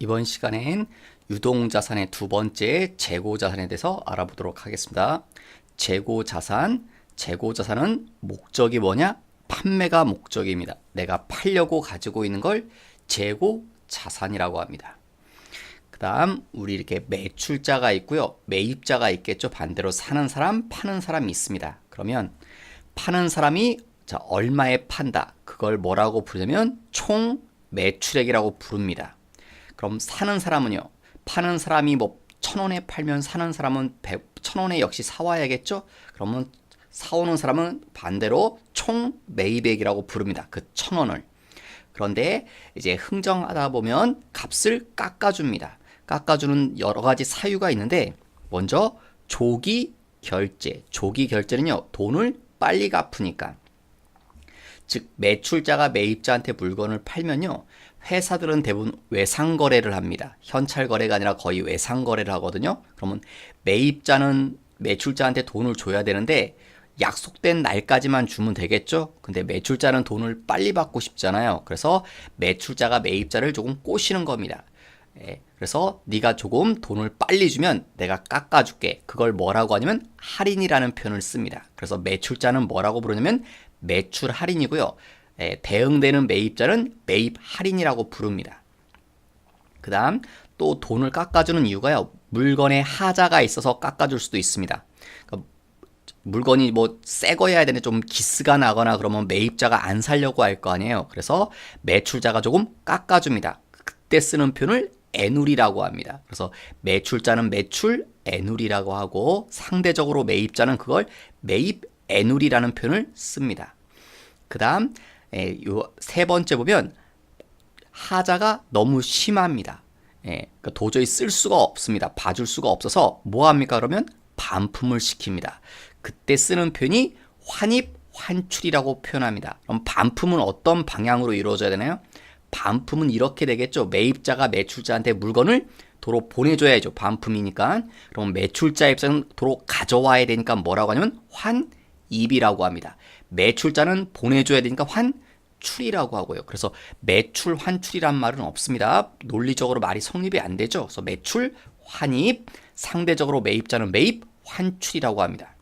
이번 시간엔 유동자산의 두 번째 재고자산에 대해서 알아보도록 하겠습니다. 재고자산은 목적이 뭐냐? 판매가 목적입니다. 내가 팔려고 가지고 있는 걸 재고자산이라고 합니다. 그 다음 우리 이렇게 매출자가 있고요. 매입자가 있겠죠. 반대로 사는 사람, 파는 사람이 있습니다. 그러면 파는 사람이 얼마에 판다. 그걸 뭐라고 부르냐면 총 매출액이라고 부릅니다. 그럼 사는 사람은요. 파는 사람이 뭐 1,000원에 팔면 사는 사람은 1,000원에 역시 사와야겠죠. 그러면 사오는 사람은 반대로 총 매입액이라고 부릅니다. 그 1,000원을. 그런데 이제 흥정하다 보면 값을 깎아줍니다. 깎아주는 여러 가지 사유가 있는데 먼저 조기 결제. 조기 결제는요. 돈을 빨리 갚으니까. 즉 매출자가 매입자한테 물건을 팔면요. 회사들은 대부분 외상거래를 합니다. 현찰거래가 아니라 거의 외상거래를 하거든요. 그러면 매입자는 매출자한테 돈을 줘야 되는데 약속된 날까지만 주면 되겠죠. 근데 매출자는 돈을 빨리 받고 싶잖아요. 그래서 매출자가 매입자를 조금 꼬시는 겁니다. 그래서 네가 조금 돈을 빨리 주면 내가 깎아줄게. 그걸 뭐라고 하냐면 할인이라는 표현을 씁니다. 그래서 매출자는 뭐라고 부르냐면 매출 할인이고요. 대응되는 매입자는 매입 할인이라고 부릅니다. 그 다음 또 돈을 깎아주는 이유가요. 물건에 하자가 있어서 깎아줄 수도 있습니다. 그러니까 물건이 뭐 새 거여야 되는데 좀 기스가 나거나 그러면 매입자가 안 사려고 할 거 아니에요. 그래서 매출자가 조금 깎아줍니다. 그때 쓰는 표현을 애누리라고 합니다. 그래서 매출자는 매출 애누리라고 하고 상대적으로 매입자는 그걸 매입 애누리라는 표현을 씁니다. 그 다음 요 세 번째 보면 하자가 너무 심합니다. 그러니까 도저히 쓸 수가 없습니다. 봐줄 수가 없어서 뭐 합니까? 그러면 반품을 시킵니다. 그때 쓰는 표현이 환입 환출이라고 표현합니다. 그럼 반품은 어떤 방향으로 이루어져야 되나요? 반품은 이렇게 되겠죠. 매입자가 매출자한테 물건을 도로 보내줘야죠. 반품이니까. 그럼 매출자 입장은 도로 가져와야 되니까 뭐라고 하냐면 환입이라고 합니다. 매출자는 보내줘야 되니까 환출이라고 하고요. 그래서 매출 환출이란 말은 없습니다. 논리적으로 말이 성립이 안 되죠. 그래서 매출 환입, 상대적으로 매입자는 매입 환출이라고 합니다.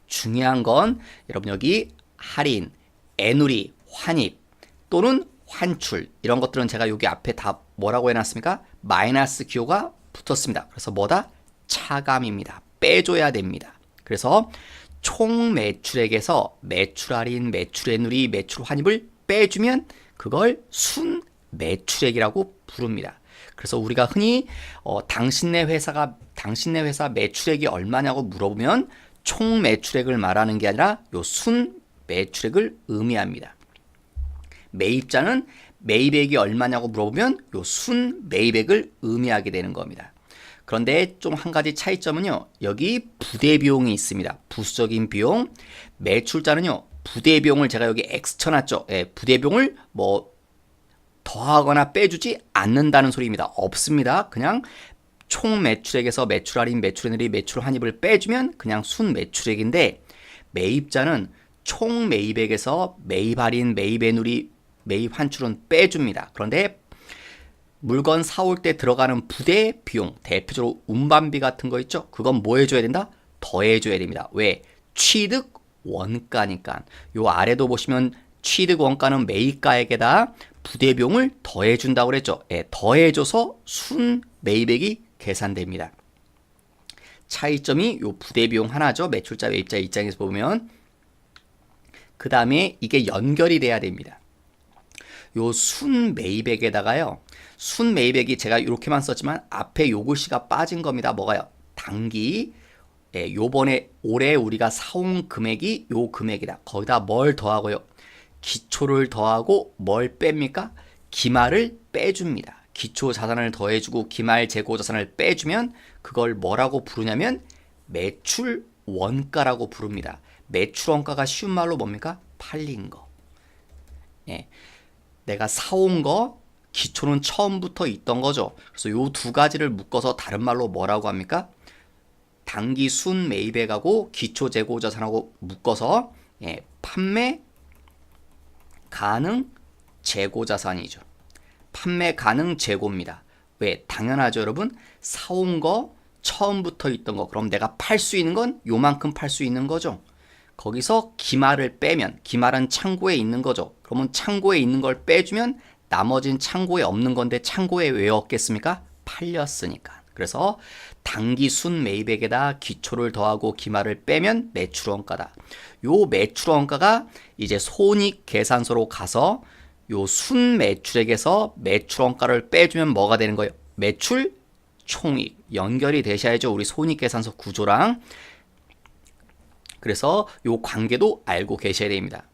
중요한 건 여러분 여기 할인, 애누리, 환입 또는 환출 이런 것들은 제가 여기 앞에 다 뭐라고 해놨습니까? 마이너스 기호가 붙었습니다. 그래서 뭐다? 차감입니다. 빼줘야 됩니다. 그래서 총 매출액에서 매출 할인, 매출 애누리, 매출 환입을 빼주면 그걸 순 매출액이라고 부릅니다. 그래서 우리가 흔히 당신네 회사 매출액이 얼마냐고 물어보면 총 매출액을 말하는 게 아니라 요 순 매출액을 의미합니다. 매입자는 매입액이 얼마냐고 물어보면 요 순 매입액을 의미하게 되는 겁니다. 그런데 좀 한 가지 차이점은요. 여기 부대 비용이 있습니다. 부수적인 비용. 매출자는요. 부대 비용을 제가 여기 X 쳐놨죠. 부대 비용을 뭐 더하거나 빼주지 않는다는 소리입니다. 없습니다. 그냥 총 매출액에서 매출 할인, 매출 애누리, 매출 환입을 빼주면 그냥 순 매출액인데 매입자는 총 매입액에서 매입 할인, 매입 애누리, 매입 환출은 빼줍니다. 그런데 물건 사올 때 들어가는 부대 비용, 대표적으로 운반비 같은 거 있죠? 그건 뭐 해줘야 된다? 더해줘야 됩니다. 왜? 취득 원가니까. 요 아래도 보시면 취득 원가는 매입가액에다 부대 비용을 더해준다고 그랬죠? 더해줘서 순 매입액이 계산됩니다. 차이점이 요 부대 비용 하나죠? 매출자, 매입자 입장에서 보면. 그 다음에 이게 연결이 돼야 됩니다. 요 순 매입액에다가요. 순 매입액이 제가 이렇게만 썼지만 앞에 요 글씨가 빠진 겁니다. 뭐가요? 당기. 요번에 올해 우리가 사온 금액이 요 금액이다. 거기다 뭘 더하고요? 기초를 더하고 뭘 뺍니까? 기말을 빼줍니다. 기초 자산을 더해주고 기말 재고 자산을 빼주면 그걸 뭐라고 부르냐면 매출 원가라고 부릅니다. 매출 원가가 쉬운 말로 뭡니까? 팔린 거. 내가 사온 거 기초는 처음부터 있던 거죠. 그래서 요 두 가지를 묶어서 다른 말로 뭐라고 합니까? 당기 순 매입액하고 기초 재고 자산하고 묶어서 판매 가능 재고 자산이죠. 판매 가능 재고입니다. 왜? 당연하죠, 여러분. 사온 거 처음부터 있던 거, 그럼 내가 팔 수 있는 건 요만큼 팔 수 있는 거죠. 거기서 기말을 빼면, 기말은 창고에 있는 거죠. 그러면 창고에 있는 걸 빼주면 나머진 창고에 없는 건데 창고에 왜 없겠습니까? 팔렸으니까. 그래서 당기 순 매입액에다 기초를 더하고 기말을 빼면 매출원가다. 요 매출원가가 이제 손익 계산서로 가서 요 순 매출액에서 매출원가를 빼주면 뭐가 되는 거예요? 매출 총익. 연결이 되셔야죠. 우리 손익계산서 구조랑. 그래서 요 관계도 알고 계셔야 됩니다.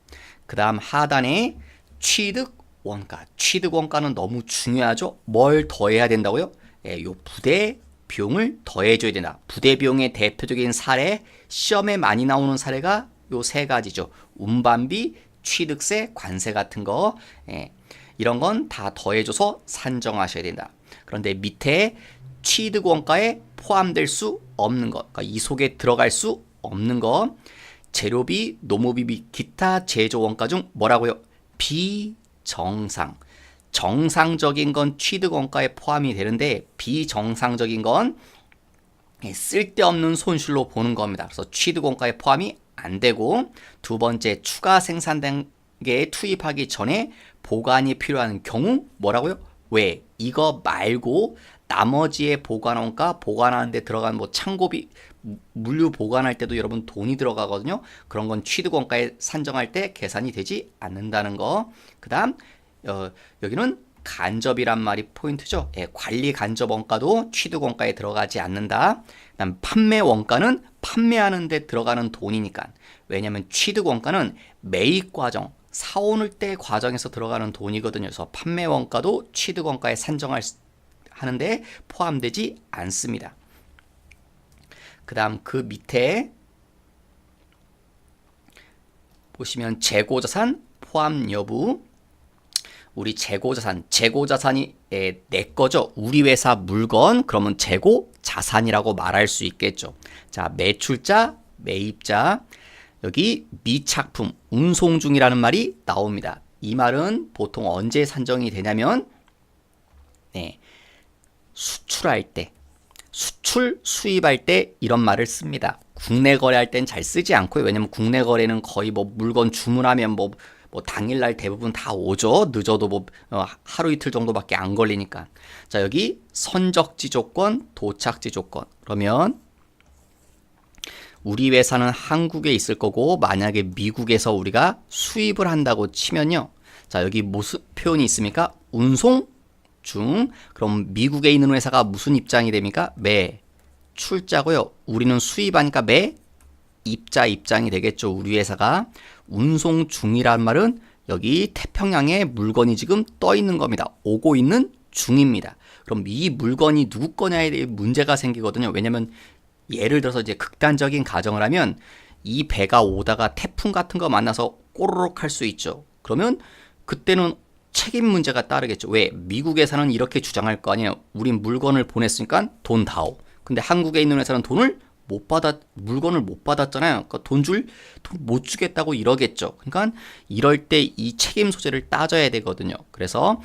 그 다음 하단에 취득원가. 취득원가는 너무 중요하죠. 뭘 더해야 된다고요? 예, 요 부대 비용을 더해줘야 된다. 부대 비용의 대표적인 사례, 시험에 많이 나오는 사례가 요 세 가지죠. 운반비, 취득세, 관세 같은 거. 예, 이런 건 다 더해줘서 산정하셔야 된다. 그런데 밑에 취득원가에 포함될 수 없는 것, 그러니까 이 속에 들어갈 수 없는 거, 재료비, 노무비, 기타 제조원가 중 뭐라고요? 비정상. 정상적인 건 취득원가에 포함이 되는데 비정상적인 건 쓸데없는 손실로 보는 겁니다. 그래서 취득원가에 포함이 안 되고, 두 번째, 추가 생산단계에 투입하기 전에 보관이 필요한 경우 뭐라고요? 왜? 이거 말고 나머지의 보관원가, 보관하는 데 들어간 뭐 창고비, 물류 보관할 때도 여러분 돈이 들어가거든요. 그런 건 취득원가에 산정할 때 계산이 되지 않는다는 거. 그 다음 여기는 간접이란 말이 포인트죠. 예, 관리 간접 원가도 취득원가에 들어가지 않는다. 그다음 판매 원가는 판매하는 데 들어가는 돈이니까. 왜냐하면 취득원가는 매입 과정, 사오는 때 과정에서 들어가는 돈이거든요. 그래서 판매 원가도 취득원가에 하는데 포함되지 않습니다. 그 다음 그 밑에 보시면 재고자산 포함 여부. 우리 재고자산이 내 거죠. 우리 회사 물건, 그러면 재고자산이라고 말할 수 있겠죠. 자, 매출자, 매입자, 여기 미착품, 운송 중이라는 말이 나옵니다. 이 말은 보통 언제 산정이 되냐면 수출할 때, 수입할 때 이런 말을 씁니다. 국내 거래할 땐 잘 쓰지 않고요. 왜냐면 국내 거래는 거의 뭐 물건 주문하면 뭐 당일날 대부분 다 오죠. 늦어도 뭐 하루 이틀 정도밖에 안 걸리니까. 자, 여기 선적지 조건, 도착지 조건. 그러면 우리 회사는 한국에 있을 거고, 만약에 미국에서 우리가 수입을 한다고 치면요. 자, 여기 무슨 표현이 있습니까? 운송 중. 그럼 미국에 있는 회사가 무슨 입장이 됩니까? 매출자고요. 우리는 수입하니까 매입자 입장이 되겠죠. 우리 회사가. 운송 중이란 말은 여기 태평양에 물건이 지금 떠 있는 겁니다. 오고 있는 중입니다. 그럼 이 물건이 누구 거냐에 대해 문제가 생기거든요. 왜냐면 예를 들어서 이제 극단적인 가정을 하면 이 배가 오다가 태풍 같은 거 만나서 꼬르륵 할 수 있죠. 그러면 그때는 책임 문제가 따르겠죠. 왜? 미국 회사는 이렇게 주장할 거 아니에요. 우린 물건을 보냈으니까 돈 다오. 근데 한국에 있는 회사는 물건을 못 받았잖아요. 그러니까 돈 못 주겠다고 이러겠죠. 그러니까 이럴 때 이 책임 소재를 따져야 되거든요. 그래서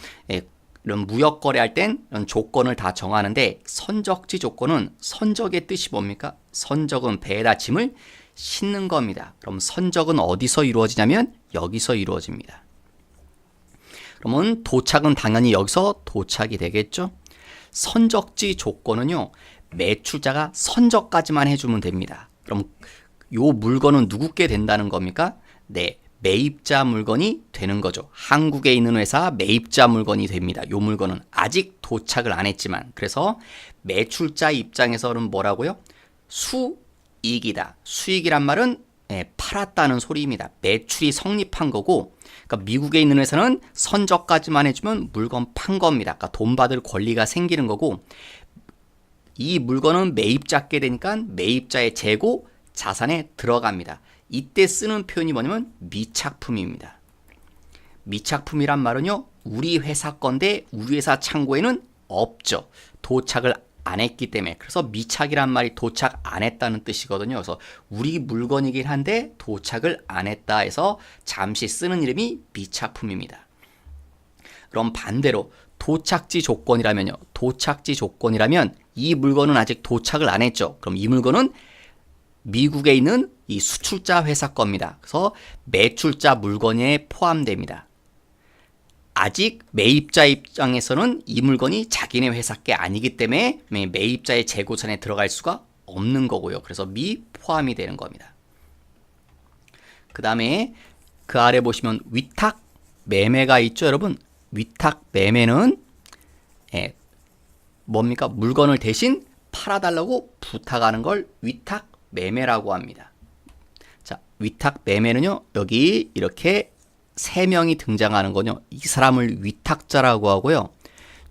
이런 무역 거래할 땐 이런 조건을 다 정하는데, 선적지 조건은, 선적의 뜻이 뭡니까? 선적은 배에다 짐을 싣는 겁니다. 그럼 선적은 어디서 이루어지냐면 여기서 이루어집니다. 그러면 도착은 당연히 여기서 도착이 되겠죠. 선적지 조건은요, 매출자가 선적까지만 해주면 됩니다. 그럼 요 물건은 누구께 된다는 겁니까? 네, 매입자 물건이 되는 거죠. 한국에 있는 회사 매입자 물건이 됩니다. 요 물건은 아직 도착을 안 했지만. 그래서 매출자 입장에서는 뭐라고요? 수익이다. 수익이란 말은 팔았다는 소리입니다. 매출이 성립한 거고, 그러니까 미국에 있는 회사는 선적까지만 해주면 물건 판 겁니다. 그러니까 돈 받을 권리가 생기는 거고, 이 물건은 매입자께 되니까 매입자의 재고 자산에 들어갑니다. 이때 쓰는 표현이 뭐냐면 미착품입니다. 미착품이란 말은요, 우리 회사 건데 우리 회사 창고에는 없죠. 도착을 안 했기 때문에. 그래서 미착이란 말이 도착 안 했다는 뜻이거든요. 그래서 우리 물건이긴 한데 도착을 안 했다 해서 잠시 쓰는 이름이 미착품입니다. 그럼 반대로 도착지 조건이라면요. 도착지 조건이라면 이 물건은 아직 도착을 안 했죠. 그럼 이 물건은 미국에 있는 이 수출자 회사 겁니다. 그래서 매출자 물건에 포함됩니다. 아직 매입자 입장에서는 이 물건이 자기네 회사 게 아니기 때문에 매입자의 재고선에 들어갈 수가 없는 거고요. 그래서 미포함이 되는 겁니다. 그 다음에 그 아래 보시면 위탁 매매가 있죠, 여러분. 위탁 매매는 뭡니까? 물건을 대신 팔아달라고 부탁하는 걸 위탁 매매라고 합니다. 자, 위탁 매매는요, 여기 이렇게 세 명이 등장하는 거요. 이 사람을 위탁자라고 하고요.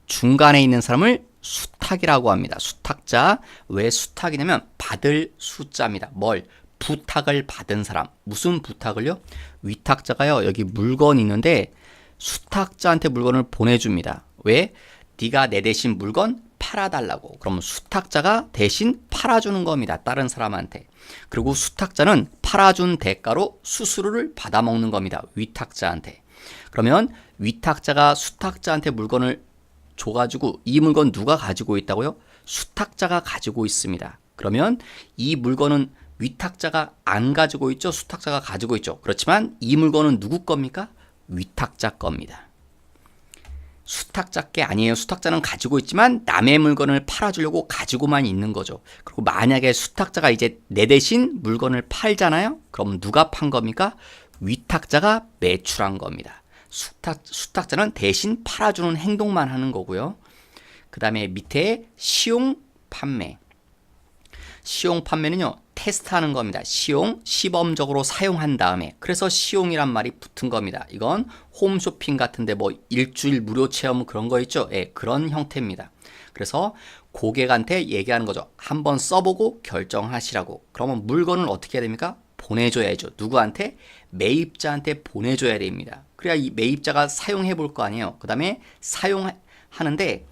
중간에 있는 사람을 수탁이라고 합니다. 수탁자. 왜 수탁이냐면 받을 숫자입니다. 뭘? 부탁을 받은 사람. 무슨 부탁을요? 위탁자가요. 여기 물건이 있는데 수탁자한테 물건을 보내줍니다. 왜? 네가 내 대신 물건 팔아달라고. 그러면 수탁자가 대신 팔아주는 겁니다. 다른 사람한테. 그리고 수탁자는 팔아준 대가로 수수료를 받아먹는 겁니다. 위탁자한테. 그러면 위탁자가 수탁자한테 물건을 줘가지고 이 물건 누가 가지고 있다고요? 수탁자가 가지고 있습니다. 그러면 이 물건은 위탁자가 안 가지고 있죠? 수탁자가 가지고 있죠? 그렇지만 이 물건은 누구 겁니까? 위탁자 겁니다. 수탁자 게 아니에요. 수탁자는 가지고 있지만 남의 물건을 팔아주려고 가지고만 있는 거죠. 그리고 만약에 수탁자가 이제 내 대신 물건을 팔잖아요. 그럼 누가 판 겁니까? 위탁자가 매출한 겁니다. 수탁자는 대신 팔아주는 행동만 하는 거고요. 그 다음에 밑에 시용 판매. 시용 판매는요, 테스트하는 겁니다. 시범적으로 사용한 다음에. 그래서 시용이란 말이 붙은 겁니다. 이건 홈쇼핑 같은데 뭐 일주일 무료 체험 그런 거 있죠? 예, 그런 형태입니다. 그래서 고객한테 얘기하는 거죠. 한번 써보고 결정하시라고. 그러면 물건을 어떻게 해야 됩니까? 보내줘야죠. 누구한테? 매입자한테 보내줘야 됩니다. 그래야 이 매입자가 사용해 볼 거 아니에요. 그 다음에 사용하는데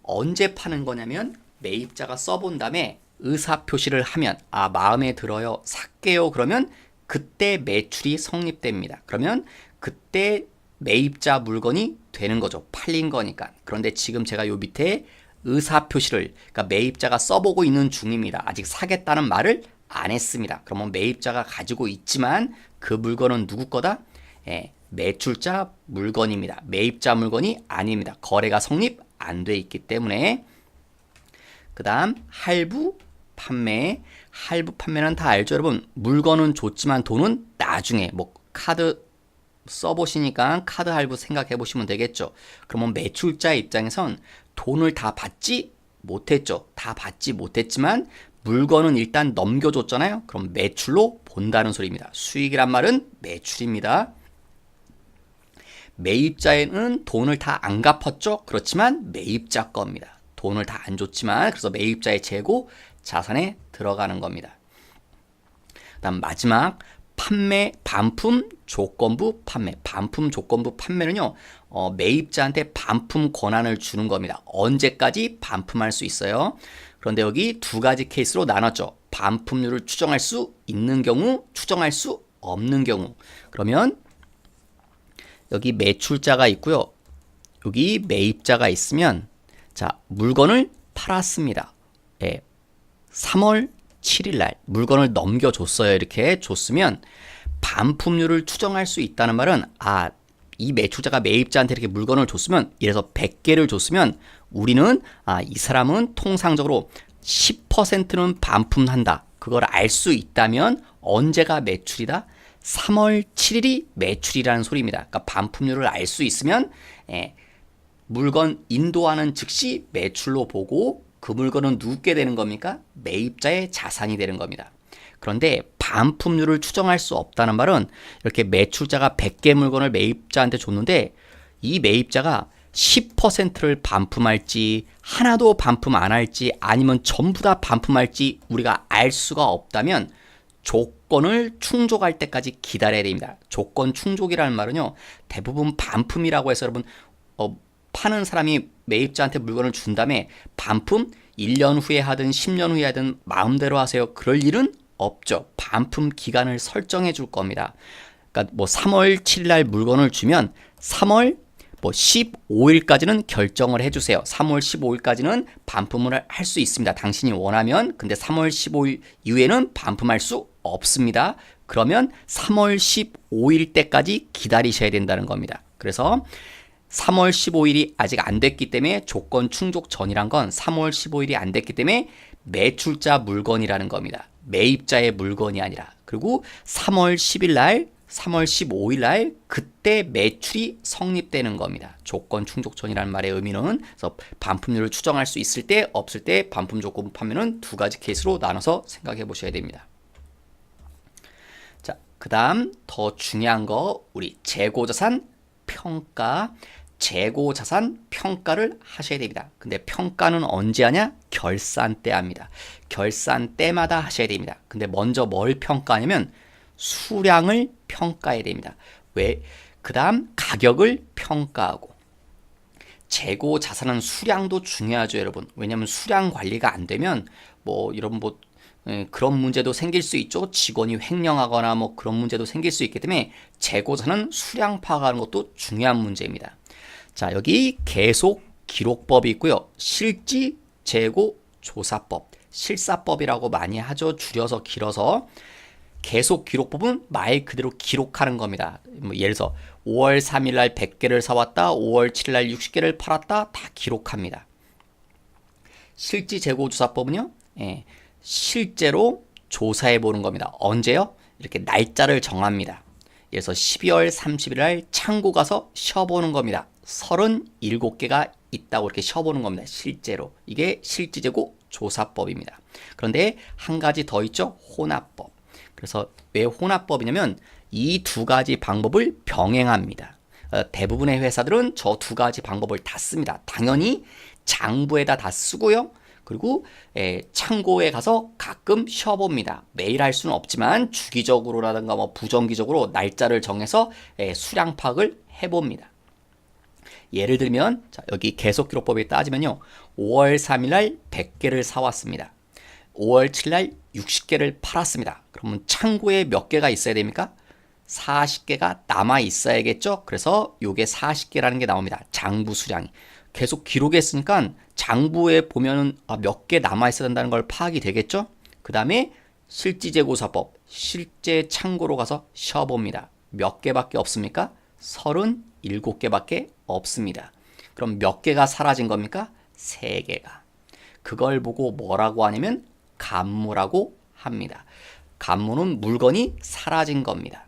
언제 파는 거냐면 매입자가 써본 다음에 의사표시를 하면 마음에 들어요. 살게요. 그러면 그때 매출이 성립됩니다. 그러면 그때 매입자 물건이 되는 거죠. 팔린 거니까. 그런데 지금 제가 요 밑에 의사표시를 그러니까 매입자가 써보고 있는 중입니다. 아직 사겠다는 말을 안 했습니다. 그러면 매입자가 가지고 있지만 그 물건은 누구 거다? 매출자 물건입니다. 매입자 물건이 아닙니다. 거래가 성립 안 돼 있기 때문에. 그 다음 할부 판매. 할부 판매는 다 알죠, 여러분? 물건은 줬지만 돈은 나중에 뭐 카드 써보시니까 카드 할부 생각해 보시면 되겠죠. 그러면 매출자 입장에선 돈을 다 받지 못했죠. 다 받지 못했지만 물건은 일단 넘겨줬잖아요. 그럼 매출로 본다는 소리입니다. 수익이란 말은 매출입니다. 매입자에는 돈을 다 안 갚았죠. 그렇지만 매입자 겁니다. 돈을 다 안 줬지만 그래서 매입자의 재고 자산에 들어가는 겁니다. 다음 마지막 판매 반품 조건부 판매. 반품 조건부 판매는요, 매입자한테 반품 권한을 주는 겁니다. 언제까지 반품할 수 있어요? 그런데 여기 두 가지 케이스로 나눴죠. 반품률을 추정할 수 있는 경우, 추정할 수 없는 경우. 그러면 여기 매출자가 있고요. 여기 매입자가 있으면 자, 물건을 팔았습니다. 3월 7일 날 물건을 넘겨줬어요. 이렇게 줬으면 반품률을 추정할 수 있다는 말은 이 매출자가 매입자한테 이렇게 물건을 줬으면 이래서 100개를 줬으면 우리는 이 사람은 통상적으로 10%는 반품한다. 그걸 알 수 있다면 언제가 매출이다? 3월 7일이 매출이라는 소리입니다. 그러니까 반품률을 알 수 있으면 물건 인도하는 즉시 매출로 보고 그 물건은 누구게 되는 겁니까? 매입자의 자산이 되는 겁니다. 그런데 반품률을 추정할 수 없다는 말은 이렇게 매출자가 100개 물건을 매입자한테 줬는데 이 매입자가 10%를 반품할지 하나도 반품 안 할지 아니면 전부 다 반품할지 우리가 알 수가 없다면 조건을 충족할 때까지 기다려야 됩니다. 조건 충족이라는 말은요, 대부분 반품이라고 해서 여러분 파는 사람이 매입자한테 물건을 준 다음에 반품 1년 후에 하든 10년 후에 하든 마음대로 하세요. 그럴 일은 없죠. 반품 기간을 설정해 줄 겁니다. 그러니까 뭐 3월 7일 날 물건을 주면 3월 뭐 15일까지는 결정을 해주세요. 3월 15일까지는 반품을 할 수 있습니다. 당신이 원하면. 근데 3월 15일 이후에는 반품할 수 없습니다. 그러면 3월 15일 때까지 기다리셔야 된다는 겁니다. 그래서 3월 15일이 아직 안 됐기 때문에 조건 충족 전이란 건 3월 15일이 안 됐기 때문에 매출자 물건이라는 겁니다. 매입자의 물건이 아니라. 그리고 3월 10일 날 3월 15일 날 그때 매출이 성립되는 겁니다. 조건 충족 전이라는 말의 의미는 그래서 반품률을 추정할 수 있을 때 없을 때 반품 조건 판매는 두 가지 케이스로 나눠서 생각해 보셔야 됩니다. 자, 그다음 더 중요한 거 우리 재고자산 평가 재고자산 평가를 하셔야 됩니다. 근데 평가는 언제 하냐? 결산 때 합니다. 결산 때마다 하셔야 됩니다. 근데 먼저 뭘 평가하냐면 수량을 평가해야 됩니다. 왜? 그 다음 가격을 평가하고 재고 자산은 수량도 중요하죠, 여러분. 왜냐하면 수량 관리가 안 되면 뭐 이런 뭐 그런 문제도 생길 수 있죠. 직원이 횡령하거나 뭐 그런 문제도 생길 수 있기 때문에 재고 자산은 수량 파악하는 것도 중요한 문제입니다. 자, 여기 계속 기록법이 있고요. 실지 재고 조사법, 실사법이라고 많이 하죠. 줄여서 길어서. 계속 기록법은 말 그대로 기록하는 겁니다. 뭐 예를 들어서 5월 3일 날 100개를 사왔다. 5월 7일 날 60개를 팔았다. 다 기록합니다. 실지 재고 조사법은요. 실제로 조사해 보는 겁니다. 언제요? 이렇게 날짜를 정합니다. 예를 들어서 12월 30일 날 창고 가서 쉬어보는 겁니다. 37개가 있다고 이렇게 쉬어보는 겁니다. 실제로. 이게 실지 재고 조사법입니다. 그런데 한 가지 더 있죠. 혼합법. 그래서 왜 혼합법이냐면 이 두 가지 방법을 병행합니다. 대부분의 회사들은 저 두 가지 방법을 다 씁니다. 당연히 장부에다 다 쓰고요. 그리고 창고에 가서 가끔 쉬어봅니다. 매일 할 수는 없지만 주기적으로라든가 뭐 부정기적으로 날짜를 정해서 수량 파악을 해봅니다. 예를 들면 자, 여기 계속기록법에 따지면요. 5월 3일 날 100개를 사왔습니다. 5월 7일 날 60개를 팔았습니다. 그러면 창고에 몇 개가 있어야 됩니까? 40개가 남아 있어야겠죠? 그래서 요게 40개라는 게 나옵니다. 장부 수량이. 계속 기록했으니까 장부에 보면은 몇 개 남아 있어야 된다는 걸 파악이 되겠죠? 그 다음에 실지재고사법. 실제 창고로 가서 쉬어봅니다. 몇 개밖에 없습니까? 37개밖에 없습니다. 그럼 몇 개가 사라진 겁니까? 3개가. 그걸 보고 뭐라고 하냐면 감모라고 합니다. 감모는 물건이 사라진 겁니다.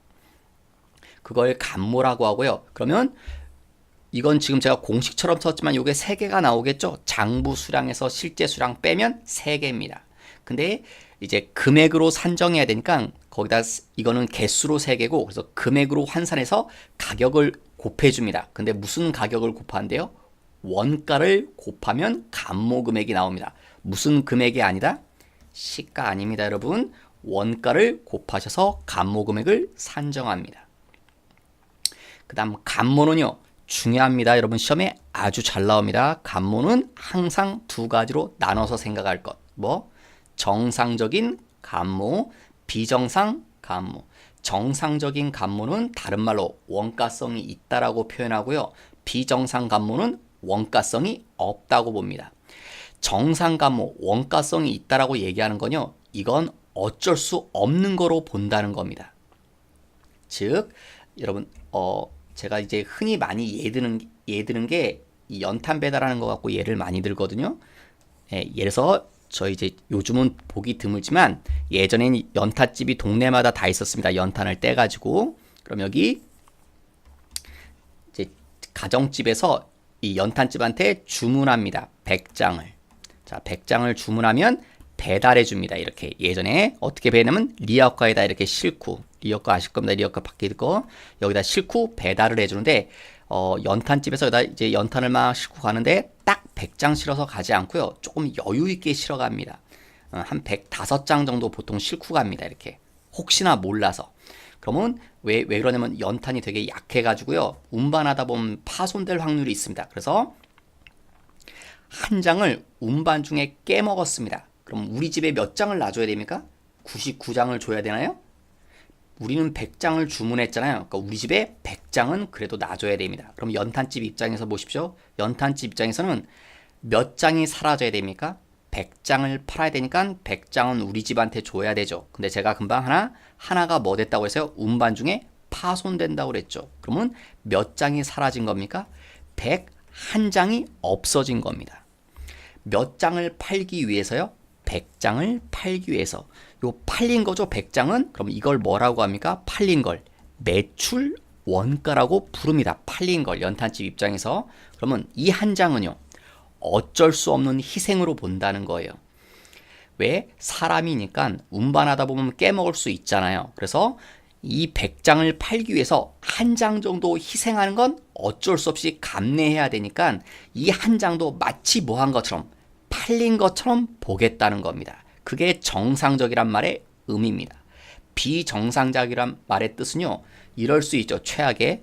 그걸 감모라고 하고요. 그러면 이건 지금 제가 공식처럼 썼지만 이게 3개가 나오겠죠. 장부 수량에서 실제 수량 빼면 3개입니다. 근데 이제 금액으로 산정해야 되니까 거기다 이거는 개수로 3개고 그래서 금액으로 환산해서 가격을 곱해줍니다. 근데 무슨 가격을 곱하는데요? 원가를 곱하면 감모 금액이 나옵니다. 무슨 금액이 아니다? 시가 아닙니다, 여러분. 원가를 곱하셔서 감모 금액을 산정합니다. 그 다음 감모는요. 중요합니다. 여러분 시험에 아주 잘 나옵니다. 감모는 항상 두 가지로 나눠서 생각할 것. 뭐? 정상적인 감모, 비정상 감모. 정상적인 감모는 다른 말로 원가성이 있다라고 표현하고요. 비정상 감모는 원가성이 없다고 봅니다. 정상 감모, 원가성이 있다라고 얘기하는 건요. 이건 어쩔 수 없는 거로 본다는 겁니다. 즉, 여러분, 제가 이제 흔히 많이 예드는 게 이 연탄 배달하는 거 갖고 예를 많이 들거든요. 예를 들어서 저 이제 요즘은 보기 드물지만 예전엔 연탄집이 동네마다 다 있었습니다. 연탄을 떼가지고. 그럼 여기 이제 가정집에서 이 연탄집한테 주문합니다. 100장을. 자, 100장을 주문하면 배달해 줍니다. 이렇게 예전에 어떻게 배냐면 리어카에다 이렇게 싣고 리어카 아실 겁니다. 리어카 밖에 있고 여기다 싣고 배달을 해주는데 연탄집에서 여기다 이제 연탄을 막 싣고 가는데 딱 100장 실어서 가지 않고요. 조금 여유 있게 실어 갑니다. 한 105장 정도 보통 싣고 갑니다. 이렇게 혹시나 몰라서. 그러면 왜 그러냐면 연탄이 되게 약해가지고요. 운반하다 보면 파손될 확률이 있습니다. 그래서 한 장을 운반 중에 깨먹었습니다. 그럼 우리 집에 몇 장을 놔줘야 됩니까? 99장을 줘야 되나요? 우리는 100장을 주문했잖아요. 그러니까 우리 집에 100장은 그래도 놔줘야 됩니다. 그럼 연탄집 입장에서 보십시오. 연탄집 입장에서는 몇 장이 사라져야 됩니까? 100장을 팔아야 되니까 100장은 우리 집한테 줘야 되죠. 근데 제가 금방 하나가 뭐 됐다고 했어요? 운반 중에 파손된다고 그랬죠. 그러면 몇 장이 사라진 겁니까? 101장이 없어진 겁니다. 몇 장을 팔기 위해서요? 100장을 팔기 위해서. 요 팔린 거죠, 100장은? 그럼 이걸 뭐라고 합니까? 팔린 걸 매출 원가라고 부릅니다. 팔린 걸 연탄집 입장에서. 그러면 이 한 장은요, 어쩔 수 없는 희생으로 본다는 거예요. 왜? 사람이니까 운반하다 보면 깨먹을 수 있잖아요. 그래서 이 100장을 팔기 위해서 한 장 정도 희생하는 건 어쩔 수 없이 감내해야 되니까 이 한 장도 마치 뭐 한 것처럼 팔린 것처럼 보겠다는 겁니다. 그게 정상적이란 말의 의미입니다. 비정상적이란 말의 뜻은요, 이럴 수 있죠. 최악의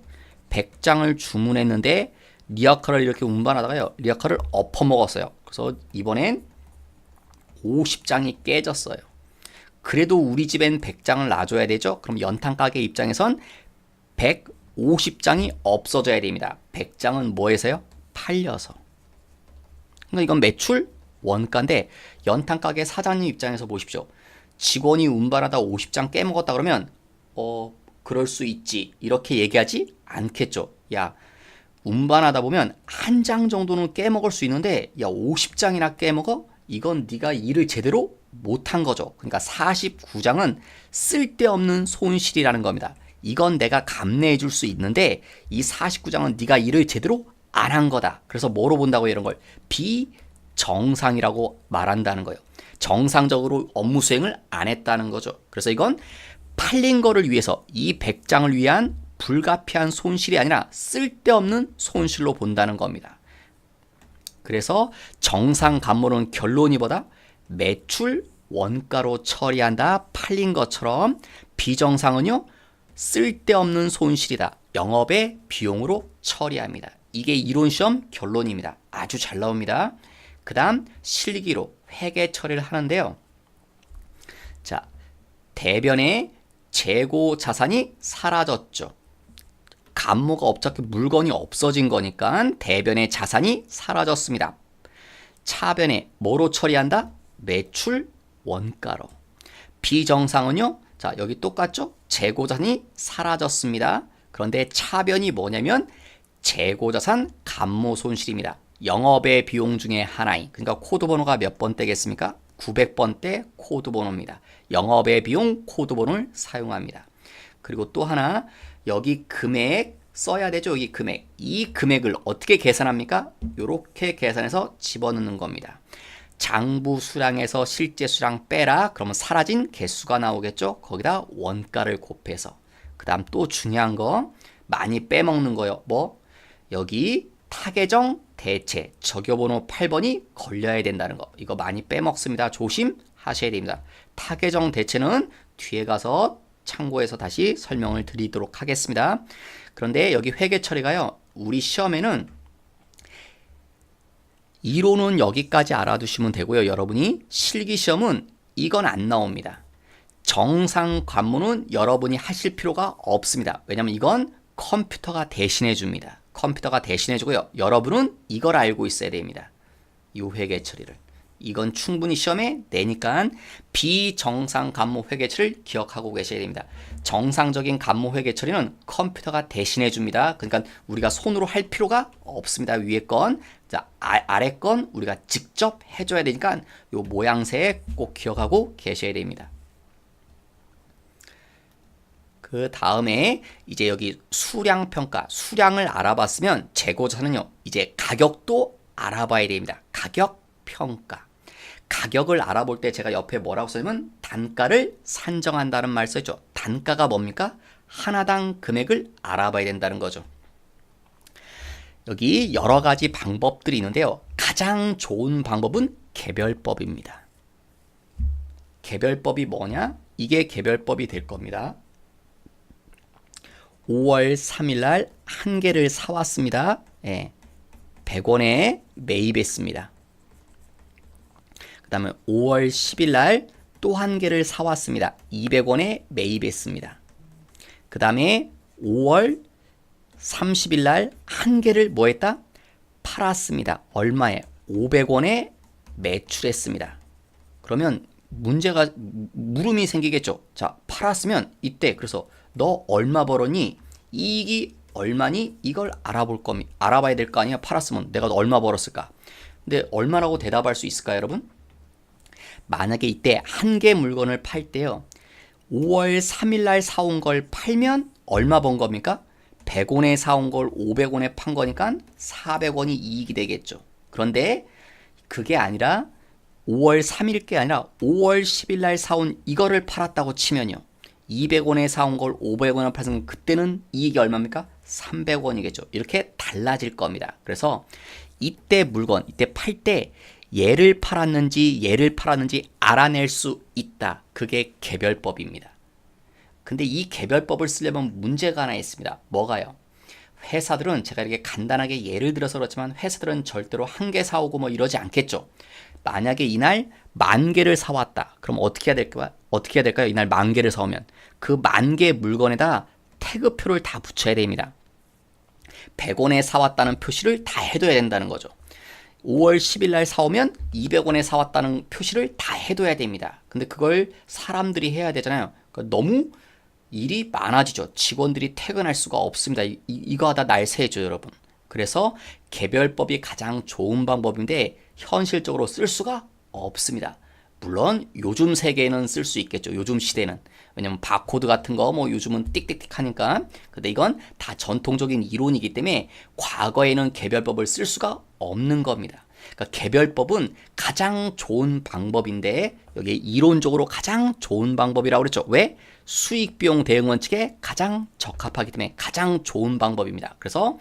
100장을 주문했는데 리아카를 이렇게 운반하다가요, 리아카를 엎어먹었어요. 그래서 이번엔 50장이 깨졌어요. 그래도 우리 집엔 100장을 놔줘야 되죠. 그럼 연탄 가게 입장에선 150장이 없어져야 됩니다. 100장은 뭐해서요? 팔려서. 그러니까 이건 매출 원가인데 연탄 가게 사장님 입장에서 보십시오. 직원이 운반하다 50장 깨먹었다 그러면 그럴 수 있지 이렇게 얘기하지 않겠죠. 야, 운반하다 보면 한 장 정도는 깨먹을 수 있는데 야 50장이나 깨먹어? 이건 네가 일을 제대로 못한 거죠. 그러니까 49장은 쓸데없는 손실이라는 겁니다. 이건 내가 감내해 줄 수 있는데 이 49장은 네가 일을 제대로 안 한 거다. 그래서 뭐로 본다고 이런 걸 비정상이라고 말한다는 거예요. 정상적으로 업무 수행을 안 했다는 거죠. 그래서 이건 팔린 거를 위해서 이 100장을 위한 불가피한 손실이 아니라 쓸데없는 손실로 본다는 겁니다. 그래서 정상 감모는 결론이 보다 매출 원가로 처리한다. 팔린 것처럼 비정상은요, 쓸데없는 손실이다. 영업의 비용으로 처리합니다. 이게 이론시험 결론입니다. 아주 잘 나옵니다. 그 다음 실기로 회계 처리를 하는데요. 자, 대변에 재고 자산이 사라졌죠. 감모가 어차피 물건이 없어진 거니까 대변의 자산이 사라졌습니다. 차변에 뭐로 처리한다? 매출 원가로. 비정상은요, 자 여기 똑같죠? 재고자산이 사라졌습니다. 그런데 차변이 뭐냐면 재고자산 감모 손실입니다. 영업의 비용 중에 하나인, 그러니까 코드 번호가 몇 번대겠습니까? 900번대 코드 번호입니다. 영업의 비용 코드 번호를 사용합니다. 그리고 또 하나, 여기 금액 써야 되죠. 여기 금액. 이 금액을 어떻게 계산합니까? 이렇게 계산해서 집어넣는 겁니다. 장부 수량에서 실제 수량 빼라. 그러면 사라진 개수가 나오겠죠. 거기다 원가를 곱해서. 그 다음 또 중요한 거 많이 빼먹는 거요. 뭐? 여기 타계정 대체 적요번호 8번이 걸려야 된다는 거. 이거 많이 빼먹습니다. 조심하셔야 됩니다. 타계정 대체는 뒤에 가서 참고해서 다시 설명을 드리도록 하겠습니다. 그런데 여기 회계 처리가요, 우리 시험에는 이론은 여기까지 알아두시면 되고요. 여러분이 실기 시험은 이건 안 나옵니다. 정상 관문은 여러분이 하실 필요가 없습니다. 왜냐면 이건 컴퓨터가 대신해 줍니다. 컴퓨터가 대신해 주고요. 여러분은 이걸 알고 있어야 됩니다. 이 회계 처리를. 이건 충분히 시험에 내니까 비정상 감모 회계 처리를 기억하고 계셔야 됩니다. 정상적인 감모 회계 처리는 컴퓨터가 대신해 줍니다. 그러니까 우리가 손으로 할 필요가 없습니다. 위에 건, 자, 아래 건 우리가 직접 해줘야 되니까 이 모양새 꼭 기억하고 계셔야 됩니다. 그 다음에 이제 여기 수량 평가, 수량을 알아봤으면 재고자산은요, 이제 가격도 알아봐야 됩니다. 가격 평가. 가격을 알아볼 때 제가 옆에 뭐라고 써냐면 단가를 산정한다는 말 써있죠. 단가가 뭡니까? 하나당 금액을 알아봐야 된다는 거죠. 여기 여러 가지 방법들이 있는데요. 가장 좋은 방법은 개별법입니다. 개별법이 뭐냐? 이게 개별법이 될 겁니다. 5월 3일 날 한 개를 사왔습니다. 100원에 매입했습니다. 그 다음에 5월 10일 날 또 한 개를 사왔습니다. 200원에 매입했습니다. 그 다음에 5월 30일 날 한 개를 뭐 했다? 팔았습니다. 얼마에? 500원에 매출했습니다. 그러면 문제가 물음이 생기겠죠. 자, 팔았으면 이때 그래서 너 얼마 벌었니? 이익이 얼마니? 이걸 알아봐야 될 거 아니야. 팔았으면 내가 얼마 벌었을까? 근데 얼마라고 대답할 수 있을까요, 여러분? 만약에 이때 한 개 물건을 팔 때요. 5월 3일 날 사온 걸 팔면 얼마 번 겁니까? 100원에 사온 걸 500원에 판 거니까 400원이 이익이 되겠죠. 그런데 그게 아니라 5월 3일 게 아니라 5월 10일 날 사온 이거를 팔았다고 치면요. 200원에 사온 걸 500원에 팔면 그때는 이익이 얼마입니까? 300원이겠죠. 이렇게 달라질 겁니다. 그래서 이때 물건, 이때 팔 때 얘를 팔았는지 알아낼 수 있다. 그게 개별법입니다. 근데 이 개별법을 쓰려면 문제가 하나 있습니다. 뭐가요? 회사들은 제가 이렇게 간단하게 예를 들어서 그렇지만 회사들은 절대로 한 개 사오고 뭐 이러지 않겠죠. 만약에 이날 10,000개를 사왔다. 그럼 어떻게 해야 될까요? 이날 10,000개를 사오면 그 10,000개 물건에다 태그표를 다 붙여야 됩니다. 100원에 사왔다는 표시를 다 해둬야 된다는 거죠. 5월 10일 날 사오면 200원에 사왔다는 표시를 다 해둬야 됩니다. 근데 그걸 사람들이 해야 되잖아요. 그러니까 너무 일이 많아지죠. 직원들이 퇴근할 수가 없습니다. 이거 하다 날 새죠, 여러분. 그래서 개별법이 가장 좋은 방법인데 현실적으로 쓸 수가 없습니다. 물론 요즘 세계에는 쓸 수 있겠죠. 요즘 시대는. 왜냐면 바코드 같은 거 뭐 요즘은 띡띡띡 하니까. 근데 이건 다 전통적인 이론이기 때문에 과거에는 개별법을 쓸 수가 없는 겁니다. 그러니까 개별법은 가장 좋은 방법인데 여기 이론적으로 가장 좋은 방법이라고 그랬죠. 왜? 수익 비용 대응 원칙에 가장 적합하기 때문에 가장 좋은 방법입니다. 그래서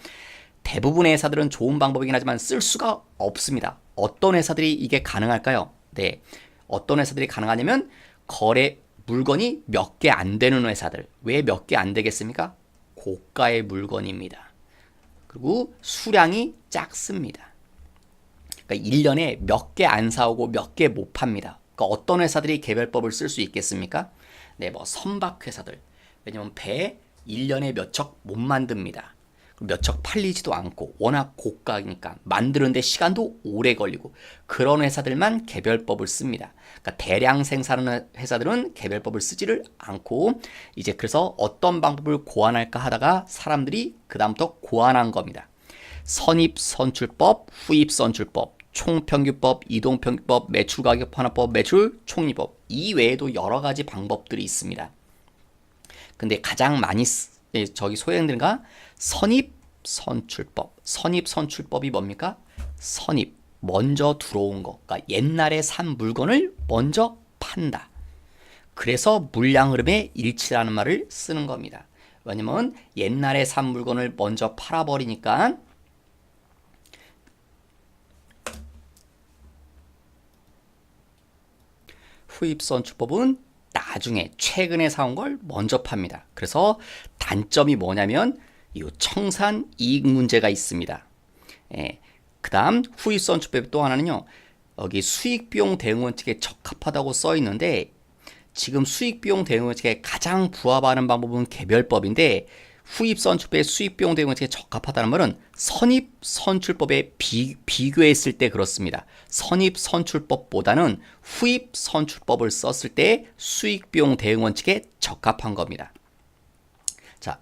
대부분의 회사들은 좋은 방법이긴 하지만 쓸 수가 없습니다. 어떤 회사들이 이게 가능할까요? 네. 어떤 회사들이 가능하냐면 거래 물건이 몇 개 안 되는 회사들. 왜 몇 개 안 되겠습니까? 고가의 물건입니다. 그리고 수량이 작습니다. 그러니까 1년에 몇 개 안 사오고 몇 개 못 팝니다. 그러니까 어떤 회사들이 개별법을 쓸 수 있겠습니까? 네, 뭐 선박 회사들. 왜냐면 배 1년에 몇 척 못 만듭니다. 몇 척 팔리지도 않고 워낙 고가니까 만드는데 시간도 오래 걸리고 그런 회사들만 개별법을 씁니다. 그러니까 대량 생산하는 회사들은 개별법을 쓰지를 않고 이제 그래서 어떤 방법을 고안할까 하다가 사람들이 그다음부터 고안한 겁니다. 선입선출법, 후입선출법, 총평균법, 이동평균법, 매출가격 환화법, 매출총리법 이 외에도 여러 가지 방법들이 있습니다. 근데 가장 많이 저기 소행되는가 선입선출법. 선입선출법이 뭡니까? 선입, 먼저 들어온 것. 그러니까 옛날에 산 물건을 먼저 판다. 그래서 물량 흐름의 일치라는 말을 쓰는 겁니다. 왜냐면 옛날에 산 물건을 먼저 팔아버리니까 후입선출법은 나중에 최근에 사온 걸 먼저 팝니다. 그래서 단점이 뭐냐면 이 청산 이익 문제가 있습니다. 그 다음 후입선출법 또 하나는요. 여기 수익비용 대응 원칙에 적합하다고 써 있는데 지금 수익비용 대응 원칙에 가장 부합하는 방법은 개별법인데 후입선출법의 수익비용 대응 원칙에 적합하다는 말은 선입선출법에 비교했을 때 그렇습니다. 선입선출법보다는 후입선출법을 썼을 때 수익비용 대응 원칙에 적합한 겁니다. 자,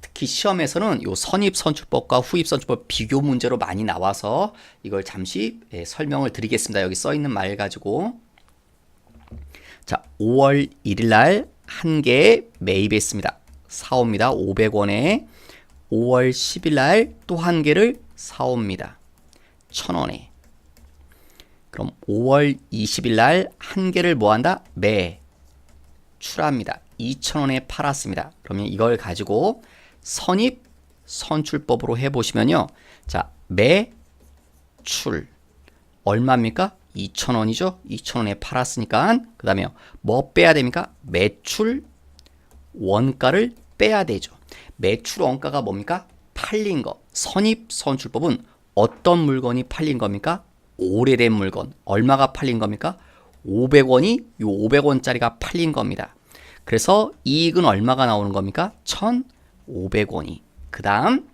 특히 시험에서는 이 선입선출법과 후입선출법 비교 문제로 많이 나와서 이걸 잠시 설명을 드리겠습니다. 여기 써 있는 말 가지고. 자, 5월 1일 날 한 개 매입했습니다. 사옵니다. 500원에 5월 10일 날 또 한 개를 사옵니다. 1,000원에. 그럼 5월 20일 날 한 개를 뭐 한다? 매출합니다. 2,000원에 팔았습니다. 그러면 이걸 가지고 선입 선출법으로 해 보시면요. 자, 매출 얼마입니까? 2,000원이죠. 2,000원에 팔았으니까 그다음에 뭐 빼야 됩니까? 매출 원가를 빼야 되죠. 매출 원가가 뭡니까? 팔린 거. 선입선출법은 어떤 물건이 팔린 겁니까? 오래된 물건. 얼마가 팔린 겁니까? 500원이 요 500원짜리가 팔린 겁니다. 그래서 이익은 얼마가 나오는 겁니까? 1,500원이. 그 다음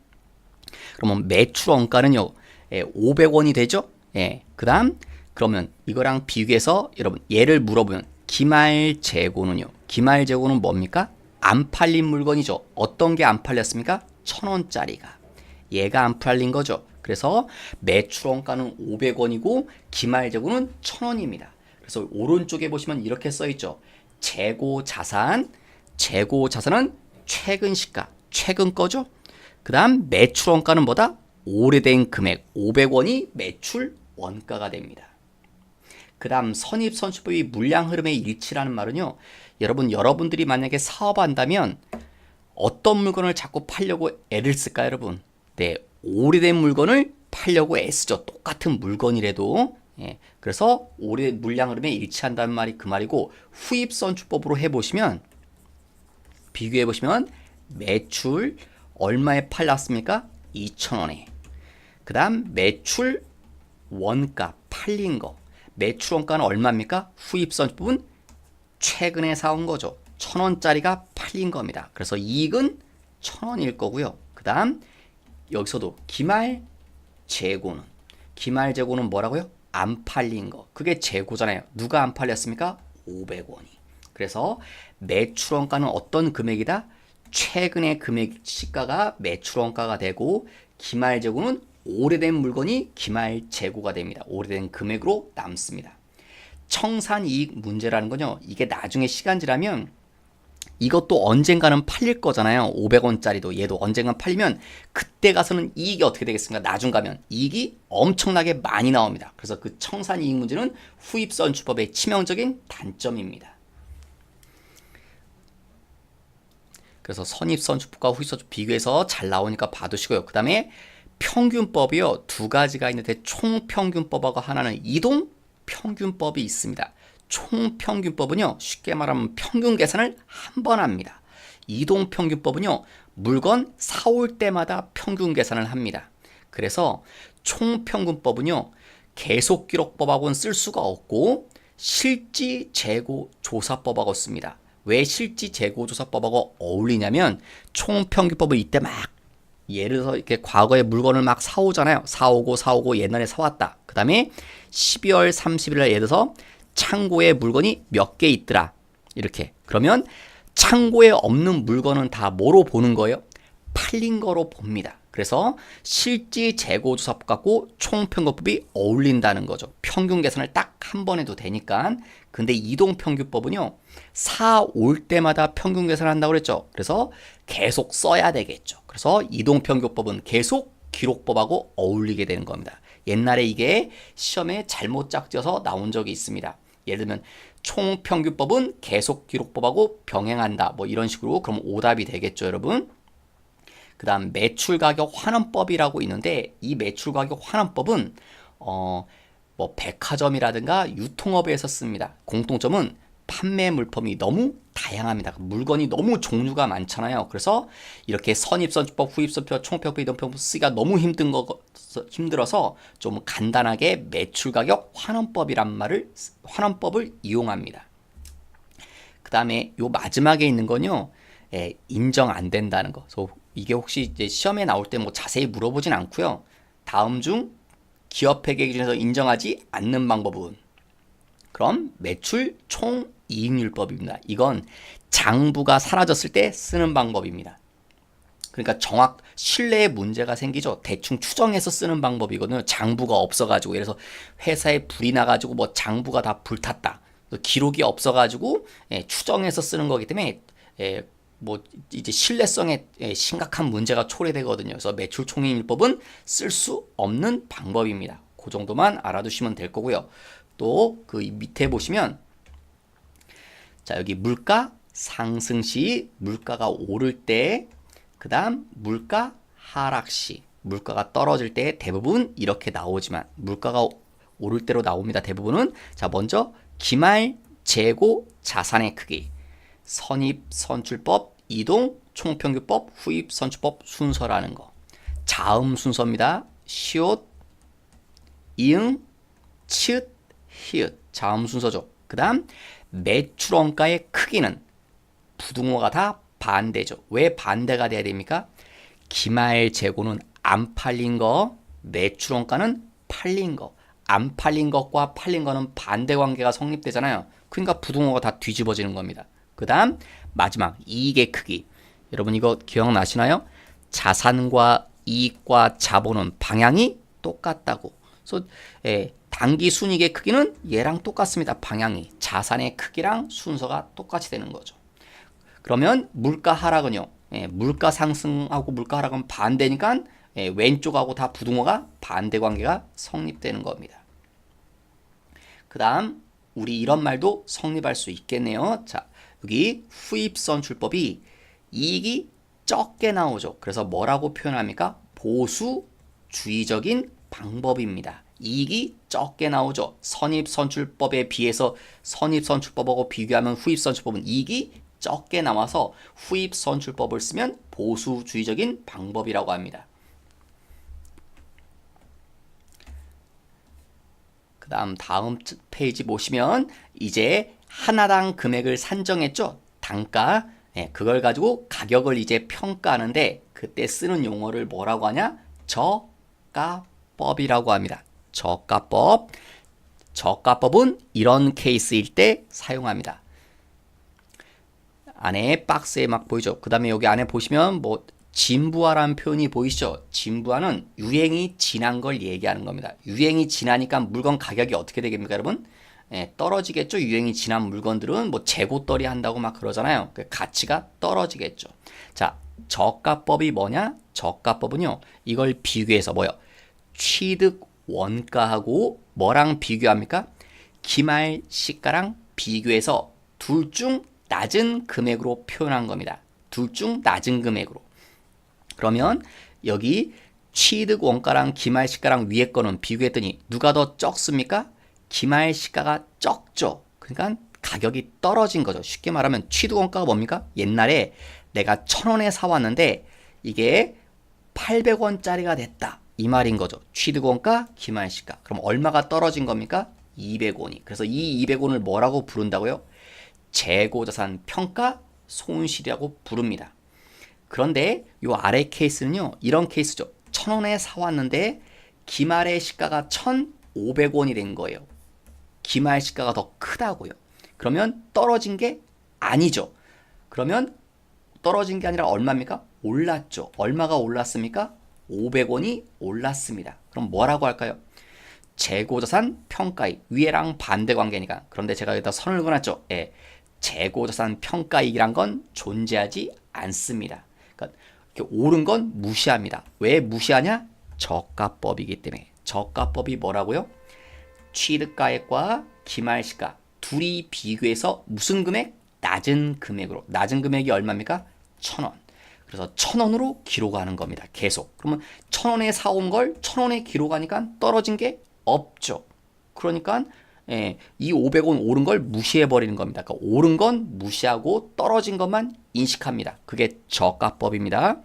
그러면 매출 원가는요 500원이 되죠. 예. 그 다음 그러면 이거랑 비교해서 여러분 얘를 물어보면 기말 재고는요. 기말 재고는 뭡니까? 안 팔린 물건이죠. 어떤 게 안 팔렸습니까? 1,000원짜리가. 얘가 안 팔린 거죠. 그래서 매출 원가는 500원이고 기말 재고는 1,000원입니다. 그래서 오른쪽에 보시면 이렇게 써 있죠. 재고 자산. 재고 자산은 최근 시가, 최근 거죠. 그 다음 매출 원가는 뭐다? 오래된 금액 500원이 매출 원가가 됩니다. 그 다음 선입선출법이 물량 흐름의 일치라는 말은요. 여러분들이 만약에 사업한다면 어떤 물건을 자꾸 팔려고 애를 쓸까요, 여러분? 네, 오래된 물건을 팔려고 애쓰죠. 똑같은 물건이라도. 예, 그래서 오래 물량 흐름에 일치한다는 말이 그 말이고 후입선출법으로 해보시면 비교해보시면 매출 얼마에 팔렸습니까? 2,000원에. 그 다음 매출 원가 팔린 거. 매출 원가는 얼마입니까? 후입선출법은 최근에 사온 거죠. 1,000원짜리가 팔린 겁니다. 그래서 이익은 1,000원일 거고요. 그 다음 여기서도 기말 재고는 뭐라고요? 안 팔린 거. 그게 재고잖아요. 누가 안 팔렸습니까? 500원이. 그래서 매출 원가는 어떤 금액이다? 최근의 금액 시가가 매출 원가가 되고 기말 재고는 오래된 물건이 기말 재고가 됩니다. 오래된 금액으로 남습니다. 청산이익 문제라는 건요. 이게 나중에 시간 지나면 이것도 언젠가는 팔릴 거잖아요. 500원짜리도 얘도 언젠간 팔리면 그때 가서는 이익이 어떻게 되겠습니까? 나중 가면 이익이 엄청나게 많이 나옵니다. 그래서 그 청산이익 문제는 후입선출법의 치명적인 단점입니다. 그래서 선입선출법과 후입선출법 비교해서 잘 나오니까 봐두시고요. 그 다음에 평균법이요. 두 가지가 있는데 총평균법하고 하나는 이동평균법이 있습니다. 총평균법은요. 쉽게 말하면 평균 계산을 한 번 합니다. 이동평균법은요. 물건 사올 때마다 평균 계산을 합니다. 그래서 총평균법은요. 계속기록법하고는 쓸 수가 없고 실지재고조사법하고 씁니다. 왜 실지재고조사법하고 어울리냐면 총평균법을 이때 막 예를 들어서 이렇게 과거에 물건을 막 사오잖아요. 사오고 옛날에 사왔다. 그 다음에 12월 30일 날 예를 들어서 창고에 물건이 몇 개 있더라. 이렇게. 그러면 창고에 없는 물건은 다 뭐로 보는 거예요? 팔린 거로 봅니다. 그래서 실지재고조사법 갖고 총평균법이 어울린다는 거죠. 평균 계산을 딱 한 번 해도 되니까. 근데 이동평균법은요. 사올 때마다 평균 계산을 한다고 그랬죠. 그래서 계속 써야 되겠죠. 그래서 이동평균법은 계속 기록법하고 어울리게 되는 겁니다. 옛날에 이게 시험에 잘못 짝지어서 나온 적이 있습니다. 예를 들면 총평균법은 계속 기록법하고 병행한다. 뭐 이런 식으로 그럼 오답이 되겠죠, 여러분. 그 다음 매출가격 환원법이라고 있는데 이 매출가격 환원법은 뭐 백화점이라든가 유통업에서 씁니다. 공통점은 판매 물품이 너무 다양합니다. 물건이 너무 종류가 많잖아요. 그래서 이렇게 선입선출법, 후입선출법, 총평균법, 이동평균법 쓰기가 너무 힘들어서 좀 간단하게 매출가격 환원법을 이용합니다. 그 다음에 요 마지막에 있는 건요, 인정 안 된다는 거. 그래서 이게 혹시 이제 시험에 나올 때 뭐 자세히 물어보진 않고요. 다음 중 기업회계 기준에서 인정하지 않는 방법은 그럼 매출 총이익률법입니다. 이건 장부가 사라졌을 때 쓰는 방법입니다. 그러니까 신뢰에 문제가 생기죠. 대충 추정해서 쓰는 방법이거든요. 장부가 없어가지고 예를 들어서 회사에 불이 나가지고 뭐 장부가 다 불탔다. 기록이 없어가지고 추정해서 쓰는 거기 때문에 뭐 이제 신뢰성에 심각한 문제가 초래되거든요. 그래서 매출 총이익률법은 쓸 수 없는 방법입니다. 그 정도만 알아두시면 될 거고요. 또 그 밑에 보시면 자 여기 물가 상승 시 물가가 오를 때 그 다음 물가 하락 시 물가가 떨어질 때 대부분 이렇게 나오지만 물가가 오를 때로 나옵니다. 대부분은 자 먼저 기말 재고 자산의 크기 선입선출법 이동 총평균법 후입선출법 순서라는 거 자음 순서입니다. 시옷 이응 치읓 히읗 자음 순서죠. 그 다음 매출원가의 크기는 부등호가 다 반대죠. 왜 반대가 돼야 됩니까? 기말 재고는 안 팔린 거, 매출 원가는 팔린 거. 안 팔린 것과 팔린 거는 반대 관계가 성립되잖아요. 그러니까 부등호가 다 뒤집어지는 겁니다. 그 다음 마지막 이익의 크기. 여러분 이거 기억나시나요? 자산과 이익과 자본은 방향이 똑같다고. 그래서 단기 순이익의 크기는 얘랑 똑같습니다. 방향이. 자산의 크기랑 순서가 똑같이 되는 거죠. 그러면 물가 하락은요. 물가 상승하고 물가 하락은 반대니까 왼쪽하고 다 부등호가 반대 관계가 성립되는 겁니다. 그 다음 우리 이런 말도 성립할 수 있겠네요. 자, 여기 후입선출법이 이익이 적게 나오죠. 그래서 뭐라고 표현합니까? 보수주의적인 방법입니다. 이익이 적게 나오죠. 선입선출법에 비해서 선입선출법하고 비교하면 후입선출법은 이익이 적게 나와서 후입선출법을 쓰면 보수주의적인 방법이라고 합니다. 그 다음 페이지 보시면 이제 하나당 금액을 산정했죠. 단가. 그걸 가지고 가격을 이제 평가하는데 그때 쓰는 용어를 뭐라고 하냐? 저가법이라고 합니다. 저가법. 저가법은 이런 케이스일 때 사용합니다. 안에 박스에 막 보이죠. 그 다음에 여기 안에 보시면 뭐 진부화라는 표현이 보이시죠. 진부화는 유행이 지난 걸 얘기하는 겁니다. 유행이 지나니까 물건 가격이 어떻게 되겠습니까, 여러분? 떨어지겠죠. 유행이 지난 물건들은 뭐 재고떨이 한다고 막 그러잖아요. 그 가치가 떨어지겠죠. 자, 저가법이 뭐냐? 저가법은요. 이걸 비교해서 뭐요? 취득 원가하고 뭐랑 비교합니까? 기말 시가랑 비교해서 둘 중 낮은 금액으로 표현한 겁니다. 둘 중 낮은 금액으로. 그러면 여기 취득 원가랑 기말 시가랑 위에 거는 비교했더니 누가 더 적습니까? 기말 시가가 적죠. 그러니까 가격이 떨어진 거죠. 쉽게 말하면 취득 원가가 뭡니까? 옛날에 내가 1,000원에 사왔는데 이게 800원짜리가 됐다. 이 말인 거죠. 취득 원가, 기말 시가. 그럼 얼마가 떨어진 겁니까? 200원이. 그래서 이 200원을 뭐라고 부른다고요? 재고자산 평가 손실이라고 부릅니다. 그런데 이 아래 케이스는요. 이런 케이스죠. 1,000원에 사왔는데 기말의 시가가 1,500원이 된 거예요. 기말 시가가 더 크다고요. 그러면 떨어진 게 아니죠. 그러면 떨어진 게 아니라 얼마입니까? 올랐죠. 얼마가 올랐습니까? 500원이 올랐습니다. 그럼 뭐라고 할까요? 재고자산 평가익. 위에랑 반대 관계니까. 그런데 제가 여기다 선을 그어놨죠. 재고자산 평가익이란 건 존재하지 않습니다. 그러니까 이렇게 오른 건 무시합니다. 왜 무시하냐? 저가법이기 때문에. 저가법이 뭐라고요? 취득가액과 기말시가 둘이 비교해서 무슨 금액? 낮은 금액으로. 낮은 금액이 얼마입니까? 1,000원. 그래서 1,000원으로 기록하는 겁니다. 계속. 그러면 1,000원에 사온 걸 1,000원에 기록하니까 떨어진 게 없죠. 그러니까 이 500원 오른 걸 무시해버리는 겁니다. 그러니까 오른 건 무시하고 떨어진 것만 인식합니다. 그게 저가법입니다.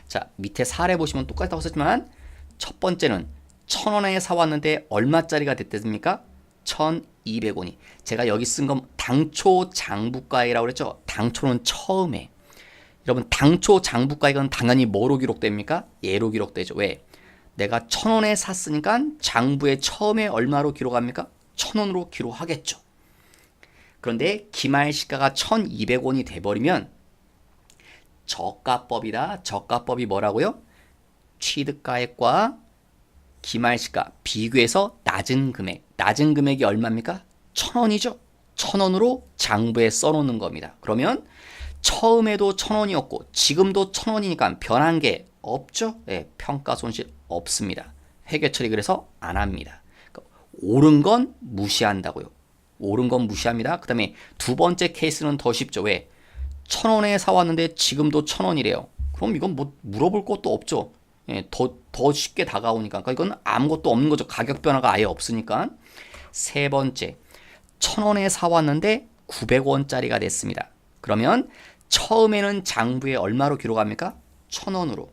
자, 밑에 사례 보시면 똑같다고 썼지만 첫 번째는 1,000원에 사왔는데 얼마짜리가 됐습니까? 1,200원이. 제가 여기 쓴 건 당초 장부가액이라고 그랬죠. 당초는 처음에. 여러분 당초 장부가액은 당연히 뭐로 기록됩니까? 얘로 기록되죠. 왜? 내가 1,000원에 샀으니까 장부에 처음에 얼마로 기록합니까? 1,000원으로 기록하겠죠. 그런데 기말 시가가 1,200원이 돼버리면 저가법이다. 저가법이 뭐라고요? 취득가액과 기말 시가 비교해서 낮은 금액. 낮은 금액이 얼마입니까? 1,000원이죠. 1,000원으로 장부에 써놓는 겁니다. 그러면 처음에도 1,000원이었고 지금도 1,000원이니까 변한 게 없죠? 평가 손실 없습니다. 회계 처리 그래서 안 합니다. 그러니까 오른 건 무시한다고요. 오른 건 무시합니다. 그 다음에 두 번째 케이스는 더 쉽죠. 왜? 1,000원에 사왔는데 지금도 1,000원이래요. 그럼 이건 뭐 물어볼 것도 없죠. 더 쉽게 다가오니까. 그러니까 이건 아무것도 없는 거죠. 가격 변화가 아예 없으니까. 세 번째, 1,000원에 사왔는데 900원짜리가 됐습니다. 그러면 처음에는 장부에 얼마로 기록합니까? 1,000원으로.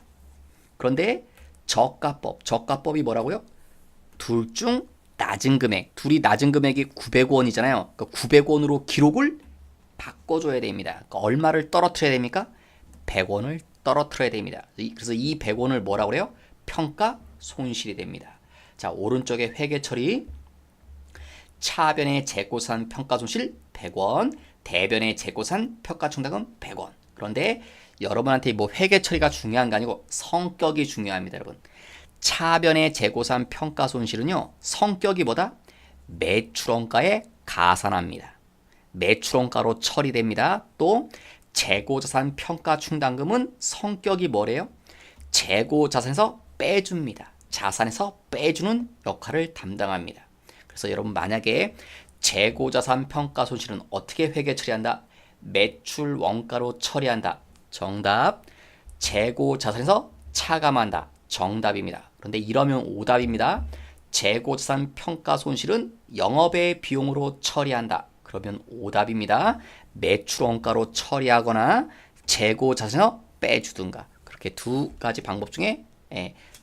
그런데 저가법이 뭐라고요? 둘 중 낮은 금액. 둘이 낮은 금액이 900원이잖아요. 그러니까 900원으로 기록을 바꿔줘야 됩니다. 그러니까 얼마를 떨어뜨려야 됩니까? 100원을 떨어뜨려야 됩니다. 그래서 이 100원을 뭐라고 그래요? 평가 손실이 됩니다. 자, 오른쪽에 회계 처리. 차변의 재고산 평가 손실 100원, 대변의 재고산 평가 충당금 100원. 그런데 여러분한테 뭐 회계 처리가 중요한 게 아니고 성격이 중요합니다, 여러분. 차변의 재고산 평가 손실은요, 성격이 뭐다? 매출원가에 가산합니다. 매출원가로 처리됩니다. 또 재고자산 평가 충당금은 성격이 뭐래요? 재고자산에서 빼줍니다. 자산에서 빼주는 역할을 담당합니다. 그래서 여러분 만약에 재고자산 평가 손실은 어떻게 회계 처리한다? 매출 원가로 처리한다. 정답. 재고자산에서 차감한다. 정답입니다. 그런데 이러면 오답입니다. 재고자산 평가 손실은 영업의 비용으로 처리한다. 그러면 오답입니다. 매출 원가로 처리하거나 재고자산에서 빼주든가. 그렇게 두 가지 방법 중에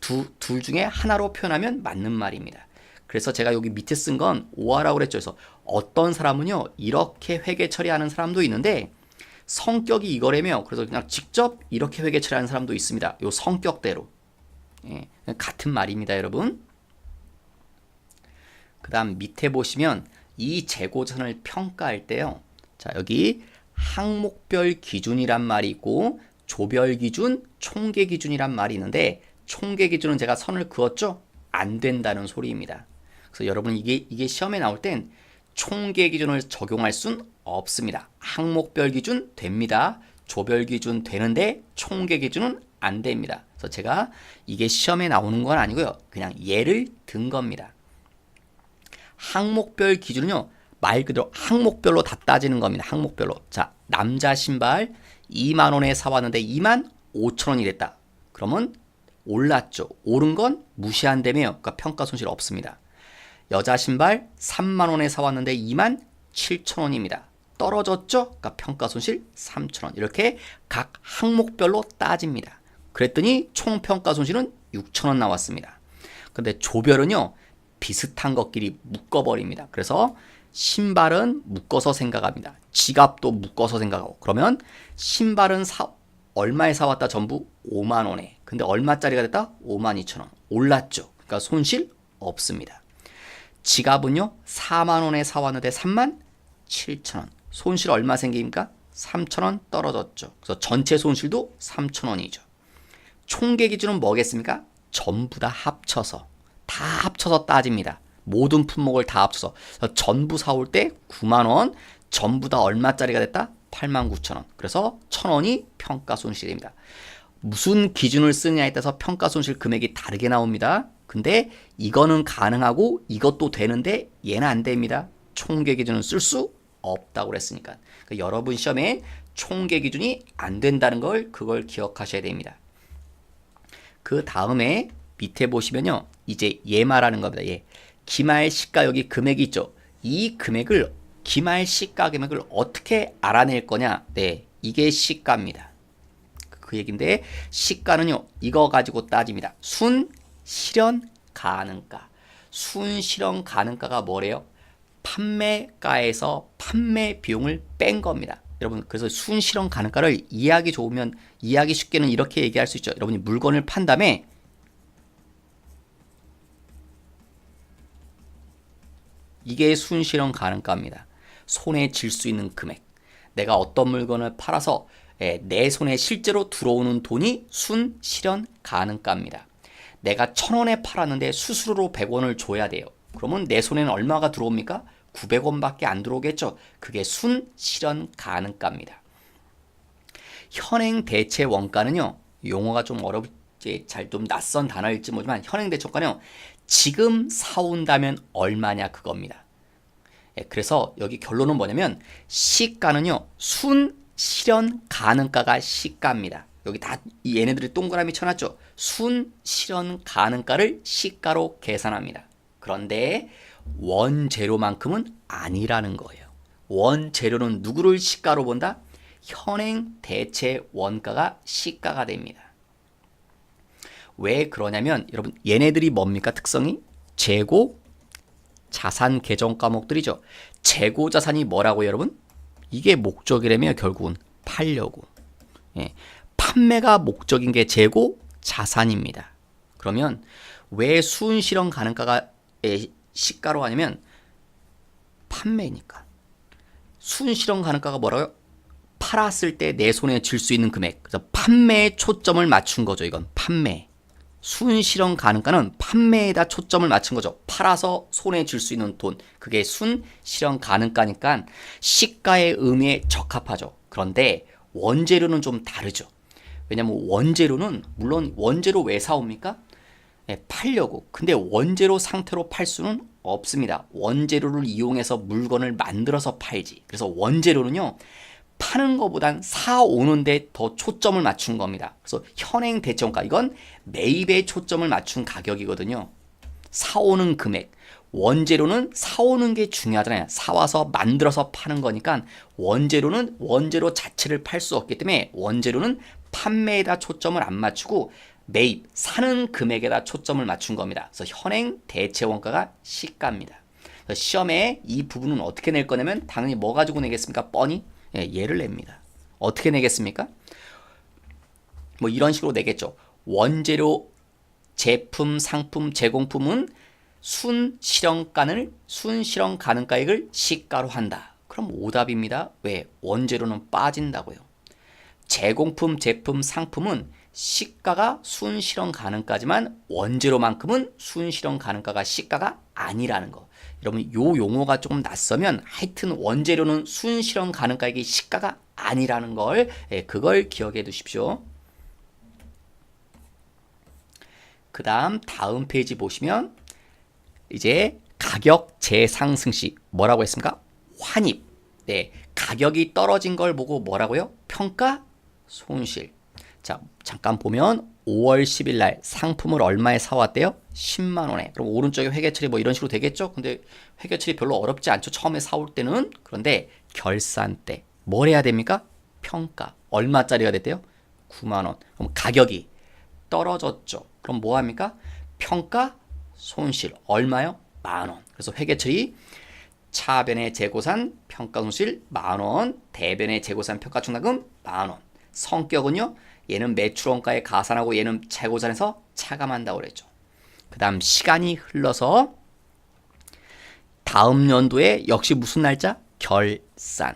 둘 중에 하나로 표현하면 맞는 말입니다. 그래서 제가 여기 밑에 쓴 건 오하라고 그랬죠. 그래서 어떤 사람은요, 이렇게 회계 처리하는 사람도 있는데 성격이 이거라며 그래서 그냥 직접 이렇게 회계 처리하는 사람도 있습니다. 요 성격대로. 같은 말입니다, 여러분. 그 다음 밑에 보시면 이 재고자산을 평가할 때요. 자, 여기 항목별 기준이란 말이 있고 조별 기준, 총계 기준이란 말이 있는데 총계 기준은 제가 선을 그었죠? 안 된다는 소리입니다. 그래서 여러분 이게 시험에 나올 땐 총계 기준을 적용할 순 없습니다. 항목별 기준 됩니다. 조별 기준 되는데 총계 기준은 안 됩니다. 그래서 제가 이게 시험에 나오는 건 아니고요. 그냥 예를 든 겁니다. 항목별 기준은요, 말 그대로 항목별로 다 따지는 겁니다. 항목별로. 자, 남자 신발 2만 원에 사왔는데 2만 5천 원이 됐다. 그러면 올랐죠. 오른 건 무시한다며요. 그러니까 평가 손실 없습니다. 여자 신발 3만 원에 사왔는데 2만 7천 원입니다. 떨어졌죠? 그러니까 평가 손실 3천 원. 이렇게 각 항목별로 따집니다. 그랬더니 총 평가 손실은 6천 원 나왔습니다. 근데 조별은요, 비슷한 것끼리 묶어버립니다. 그래서 신발은 묶어서 생각합니다. 지갑도 묶어서 생각하고. 그러면 신발은 얼마에 사왔다? 전부 5만 원에. 근데 얼마짜리가 됐다? 5만 2천 원. 올랐죠. 그러니까 손실 없습니다. 지갑은요, 4만 원에 사왔는데 3만 7천 원. 손실 얼마 생깁니까? 3천 원 떨어졌죠. 그래서 전체 손실도 3천 원이죠. 총계 기준은 뭐겠습니까? 전부 다 합쳐서 따집니다. 모든 품목을 다 합쳐서 전부 사올 때 9만 원, 전부 다 얼마짜리가 됐다? 8만 9천 원. 그래서 1천 원이 평가 손실입니다. 무슨 기준을 쓰느냐에 따라서 평가 손실 금액이 다르게 나옵니다. 근데 이거는 가능하고 이것도 되는데 얘는 안 됩니다. 총계 기준은 쓸 수 없다고 그랬으니까. 그러니까 여러분 시험에 총계 기준이 안 된다는 걸 그걸 기억하셔야 됩니다. 그 다음에 밑에 보시면요, 이제 얘 말하는 겁니다. 얘 기말 시가 여기 금액이 있죠. 이 금액을 기말 시가 금액을 어떻게 알아낼 거냐? 네, 이게 시가입니다. 그 얘기인데 시가는요, 이거 가지고 따집니다. 순 실현 가능가. 순 실현 가능가가 뭐래요? 판매가에서 판매 비용을 뺀 겁니다. 여러분, 그래서 순 실현 가능가를 이해하기 좋으면 이해하기 쉽게는 이렇게 얘기할 수 있죠. 여러분이 물건을 판 다음에 이게 순 실현 가능가입니다. 손에 쥘 수 있는 금액. 내가 어떤 물건을 팔아서 내 손에 실제로 들어오는 돈이 순 실현 가능가입니다. 내가 1,000원에 팔았는데 수수료로 100원을 줘야 돼요. 그러면 내 손에는 얼마가 들어옵니까? 900원밖에 안 들어오겠죠. 그게 순 실현 가능가입니다. 현행 대체 원가는요, 용어가 좀 어렵지, 잘 좀 낯선 단어일지 모르지만 현행 대체 원가는요, 지금 사온다면 얼마냐 그겁니다. 그래서 여기 결론은 뭐냐면 시가는요, 순 실현 가능가가 시가입니다. 여기 다 얘네들이 동그라미 쳐놨죠. 순 실현 가능가를 시가로 계산합니다. 그런데 원재료만큼은 아니라는 거예요. 원재료는 누구를 시가로 본다? 현행 대체 원가가 시가가 됩니다. 왜 그러냐면 여러분, 얘네들이 뭡니까? 특성이 재고 자산 계정 과목들이죠. 재고 자산이 뭐라고요, 여러분? 이게 목적이라면 결국은 팔려고. 예, 판매가 목적인 게 재고 자산입니다. 그러면 왜 수은실현 가능가가 시가로 하냐면 판매니까. 수은실현 가능가가 뭐라고요? 팔았을 때 내 손에 쥘 수 있는 금액. 그래서 판매에 초점을 맞춘 거죠. 이건 판매. 순실현 가능가는 판매에다 초점을 맞춘 거죠. 팔아서 손에 쥘 수 있는 돈. 그게 순실현 가능가니까 시가의 의미에 적합하죠. 그런데 원재료는 좀 다르죠. 왜냐면 원재료는 물론 원재료 왜 사옵니까? 네, 팔려고. 근데 원재료 상태로 팔 수는 없습니다. 원재료를 이용해서 물건을 만들어서 팔지. 그래서 원재료는요. 파는 것보단 사오는데 더 초점을 맞춘 겁니다. 그래서 현행 대체원가 이건 매입에 초점을 맞춘 가격이거든요. 사오는 금액. 원재료는 사오는 게 중요하잖아요. 사와서 만들어서 파는 거니까 원재료는 원재료 자체를 팔 수 없기 때문에 원재료는 판매에다 초점을 안 맞추고 매입, 사는 금액에다 초점을 맞춘 겁니다. 그래서 현행 대체원가가 시가입니다. 그래서 시험에 이 부분은 어떻게 낼 거냐면 당연히 뭐 가지고 내겠습니까? 뻔히 얘를 냅니다. 어떻게 내겠습니까? 뭐 이런 식으로 내겠죠. 원재료, 제품, 상품, 제공품은 순실현가액을 시가로 한다. 그럼 오답입니다. 왜? 원재료는 빠진다고요. 제공품, 제품, 상품은 시가가 순실현 가능가지만 원재료만큼은 순실현 가능가가 시가가 아니라는 거. 여러분 요 용어가 조금 낯서면 하여튼 원재료는 순실현 가능가액이 시가가 아니라는 걸 그걸 기억해 두십시오. 그 다음 페이지 보시면 이제 가격 재상승 시 뭐라고 했습니까? 환입. 네, 가격이 떨어진 걸 보고 뭐라고요? 평가 손실. 자, 잠깐 보면 5월 10일 날 상품을 얼마에 사왔대요? 10만 원에. 그럼 오른쪽에 회계처리 뭐 이런 식으로 되겠죠? 근데 회계처리 별로 어렵지 않죠? 처음에 사올 때는. 그런데 결산 때 뭘 해야 됩니까? 평가. 얼마짜리가 됐대요? 9만 원. 그럼 가격이 떨어졌죠. 그럼 뭐 합니까? 평가 손실. 얼마요? 만 원. 그래서 회계처리 차변의 재고산 평가 손실 만 원, 대변의 재고산 평가 충당금 만 원. 성격은요? 얘는 매출원가에 가산하고 얘는 재고산에서 차감한다고 그랬죠. 그 다음 시간이 흘러서 다음 연도에 역시 무슨 날짜? 결산.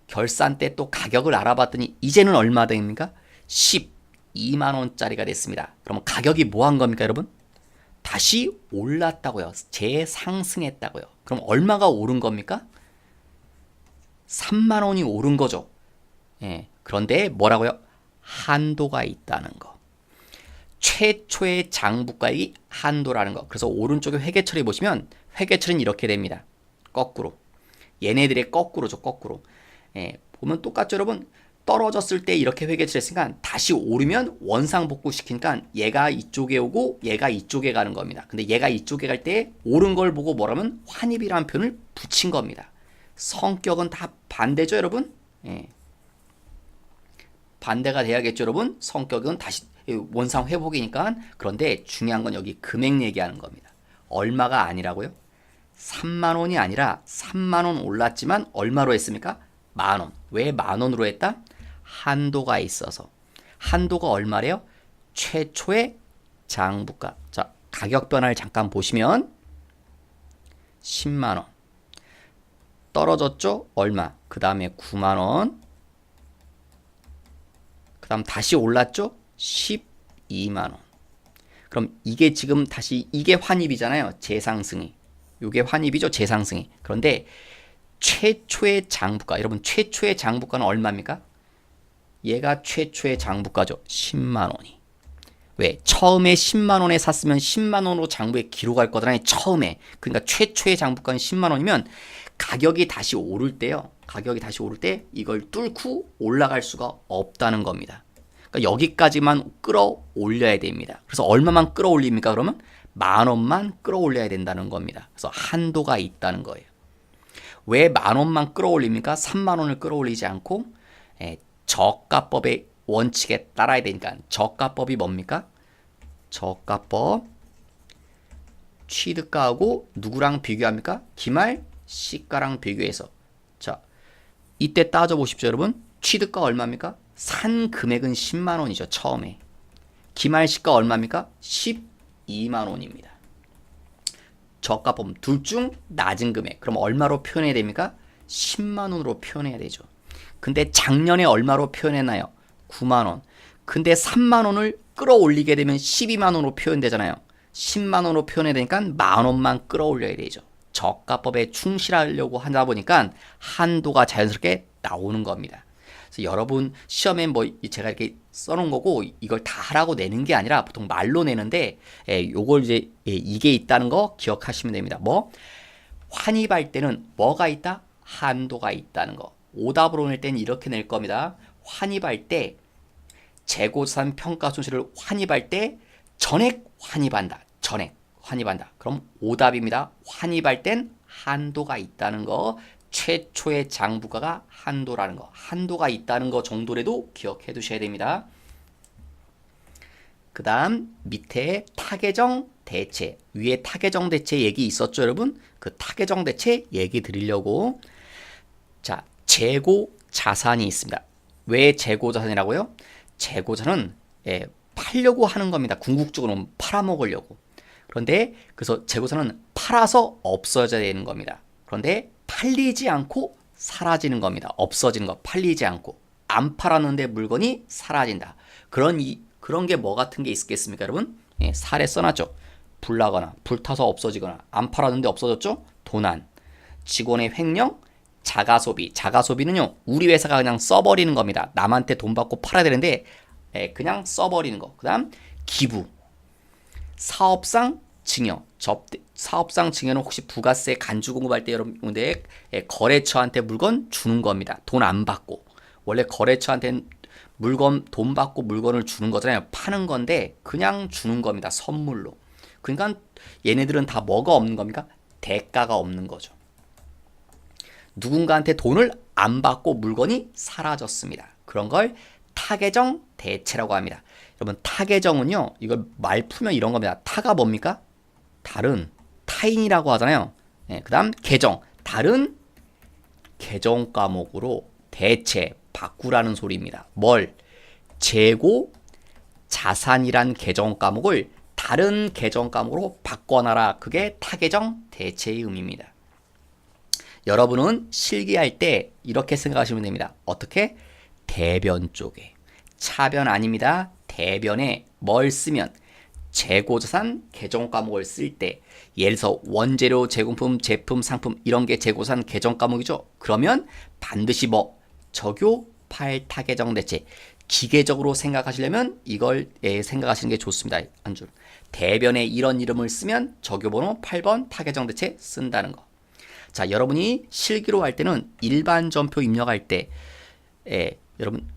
결산 때 또 가격을 알아봤더니 이제는 얼마 됩니까? 12만 원짜리가 됐습니다. 그러면 가격이 뭐 한 겁니까, 여러분? 다시 올랐다고요. 재상승했다고요. 그럼 얼마가 오른 겁니까? 3만 원이 오른 거죠. 예. 그런데 뭐라고요? 한도가 있다는 거. 최초의 장부가액이 한도라는 거. 그래서 오른쪽에 회계처리 보시면 회계처리는 이렇게 됩니다. 거꾸로. 얘네들의 거꾸로죠. 거꾸로. 예, 보면 똑같죠, 여러분? 떨어졌을 때 이렇게 회계처리 했으니까 다시 오르면 원상복구 시키니까 얘가 이쪽에 오고 얘가 이쪽에 가는 겁니다. 근데 얘가 이쪽에 갈 때 오른 걸 보고 뭐라면 환입이라는 표현을 붙인 겁니다. 성격은 다 반대죠, 여러분? 예. 반대가 돼야겠죠, 여러분? 성격은 다시 원상 회복이니까. 그런데 중요한 건 여기 금액 얘기하는 겁니다. 얼마가 아니라고요? 3만 원이 아니라 3만 원 올랐지만 얼마로 했습니까? 만 원. 왜 만 원으로 했다? 한도가 있어서. 한도가 얼마래요? 최초의 장부가. 자, 가격 변화를 잠깐 보시면 10만 원. 떨어졌죠? 얼마? 그 다음에 9만 원. 그 다음 다시 올랐죠? 12만 원. 그럼 이게 지금 다시 이게 환입이잖아요. 재상승이. 이게 환입이죠. 재상승이. 그런데 최초의 장부가. 여러분 최초의 장부가는 얼마입니까? 얘가 최초의 장부가죠. 10만 원이. 왜? 처음에 10만 원에 샀으면 10만 원으로 장부에 기록할 거잖아요. 처음에. 그러니까 최초의 장부가는 10만 원이면 가격이 다시 오를 때요. 가격이 다시 오를 때 이걸 뚫고 올라갈 수가 없다는 겁니다. 그러니까 여기까지만 끌어올려야 됩니다. 그래서 얼마만 끌어올립니까? 그러면 만 원만 끌어올려야 된다는 겁니다. 그래서 한도가 있다는 거예요. 왜 만 원만 끌어올립니까? 3만 원을 끌어올리지 않고 저가법의 원칙에 따라야 되니까. 저가법이 뭡니까? 저가법 취득가하고 누구랑 비교합니까? 기말 시가랑 비교해서. 자, 이때 따져보십시오, 여러분. 취득가 얼마입니까? 산 금액은 10만 원이죠, 처음에. 기말시가 얼마입니까? 12만 원입니다. 저가보험 둘 중 낮은 금액. 그럼 얼마로 표현해야 됩니까? 10만 원으로 표현해야 되죠. 근데 작년에 얼마로 표현했나요? 9만 원. 근데 3만 원을 끌어올리게 되면 12만 원으로 표현되잖아요. 10만 원으로 표현해야 되니까 만 원만 끌어올려야 되죠. 저가법에 충실하려고 하다 보니까 한도가 자연스럽게 나오는 겁니다. 그래서 여러분 시험에 뭐 제가 이렇게 써놓은 거고 이걸 다 하라고 내는 게 아니라 보통 말로 내는데 요걸 이제 이게 있다는 거 기억하시면 됩니다. 뭐 환입할 때는 뭐가 있다? 한도가 있다는 거. 오답으로 낼 때는 이렇게 낼 겁니다. 환입할 때 재고산 평가 손실을 환입할 때 전액 환입한다. 전액 환입한다. 그럼 오답입니다. 환입할 땐 한도가 있다는 거. 최초의 장부가가 한도라는 거. 한도가 있다는 거 정도라도 기억해 두셔야 됩니다. 그 다음 밑에 타개정 대체. 위에 타개정 대체 얘기 있었죠, 여러분? 그 타개정 대체 얘기 드리려고. 자, 재고 자산이 있습니다. 왜 재고 자산이라고요? 재고 자산은 팔려고 하는 겁니다. 궁극적으로 팔아먹으려고. 그런데 그래서 재고자산은 팔아서 없어져야 되는 겁니다. 그런데 팔리지 않고 사라지는 겁니다. 없어지는 거. 팔리지 않고. 안 팔았는데 물건이 사라진다. 그런 게 뭐 같은 게 있겠습니까, 여러분? 사례 써놨죠. 불나거나 불타서 없어지거나 안 팔았는데 없어졌죠. 도난. 직원의 횡령. 자가소비. 자가소비는요. 우리 회사가 그냥 써버리는 겁니다. 남한테 돈 받고 팔아야 되는데 그냥 써버리는 거. 그 다음 기부. 사업상 증여. 사업상 증여는 혹시 부가세 간주 공급할 때 여러분들 거래처한테 물건 주는 겁니다. 돈 안 받고. 원래 거래처한테는 물건 돈 받고 물건을 주는 거잖아요. 파는 건데 그냥 주는 겁니다. 선물로. 그러니까 얘네들은 다 뭐가 없는 겁니까? 대가가 없는 거죠. 누군가한테 돈을 안 받고 물건이 사라졌습니다. 그런 걸 타개정 대체라고 합니다. 여러분 타개정은요. 이걸 말 풀면 이런 겁니다. 타가 뭡니까? 다른 타인이라고 하잖아요. 그 다음 개정. 다른 개정 과목으로 대체 바꾸라는 소리입니다. 뭘? 재고 자산이란 개정 과목을 다른 개정 과목으로 바꿔놔라. 그게 타개정 대체의 의미입니다. 여러분은 실기할 때 이렇게 생각하시면 됩니다. 어떻게? 대변 쪽에. 차변 아닙니다. 대변에 뭘 쓰면 재고자산 개정 과목을 쓸 때 예를 들어서 원재료, 제공품, 제품, 상품 이런 게 재고자산 개정 과목이죠. 그러면 반드시 뭐 적요, 팔, 타개정 대체 기계적으로 생각하시려면 이걸 생각하시는 게 좋습니다. 한 줄. 대변에 이런 이름을 쓰면 적요번호 8번 타개정 대체 쓴다는 거. 자, 여러분이 실기로 할 때는 일반 전표 입력할 때 여러분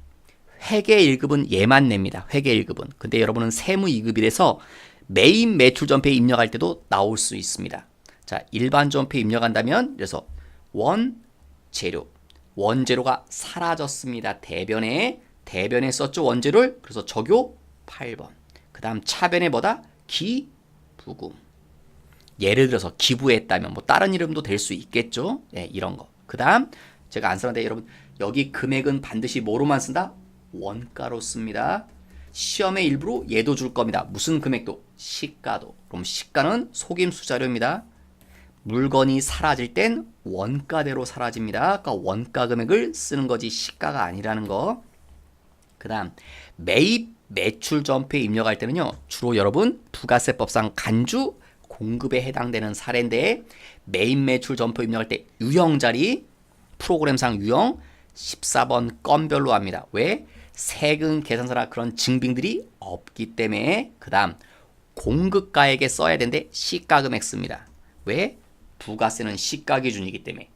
회계 1급은 얘만 냅니다. 회계 1급은. 근데 여러분은 세무 2급이라서 메인 매출 전표에 입력할 때도 나올 수 있습니다. 자, 일반 전표에 입력한다면 그래서 원재료. 원재료가 사라졌습니다. 대변에 썼죠. 원재료를. 그래서 적요 8번. 그 다음 차변에 뭐다? 기부금. 예를 들어서 기부했다면 뭐 다른 이름도 될 수 있겠죠. 이런 거. 그 다음 제가 안 쓰는데 여러분 여기 금액은 반드시 뭐로만 쓴다? 원가로 씁니다. 시험의 일부로 얘도 줄 겁니다. 무슨 금액도? 시가도. 그럼 시가는 속임수 자료입니다. 물건이 사라질 땐 원가대로 사라집니다. 그러니까 원가 금액을 쓰는 거지 시가가 아니라는 거. 그 다음 매입 매출 전표에 입력할 때는요. 주로 여러분 부가세법상 간주 공급에 해당되는 사례인데 메인 매출 전표 입력할 때 유형 자리 프로그램상 유형 14번 건별로 합니다. 왜? 세금 계산서나 그런 증빙들이 없기 때문에. 그 다음 공급가액에 써야 되는데 시가 금액 씁니다. 왜? 부가세는 시가 기준이기 때문에.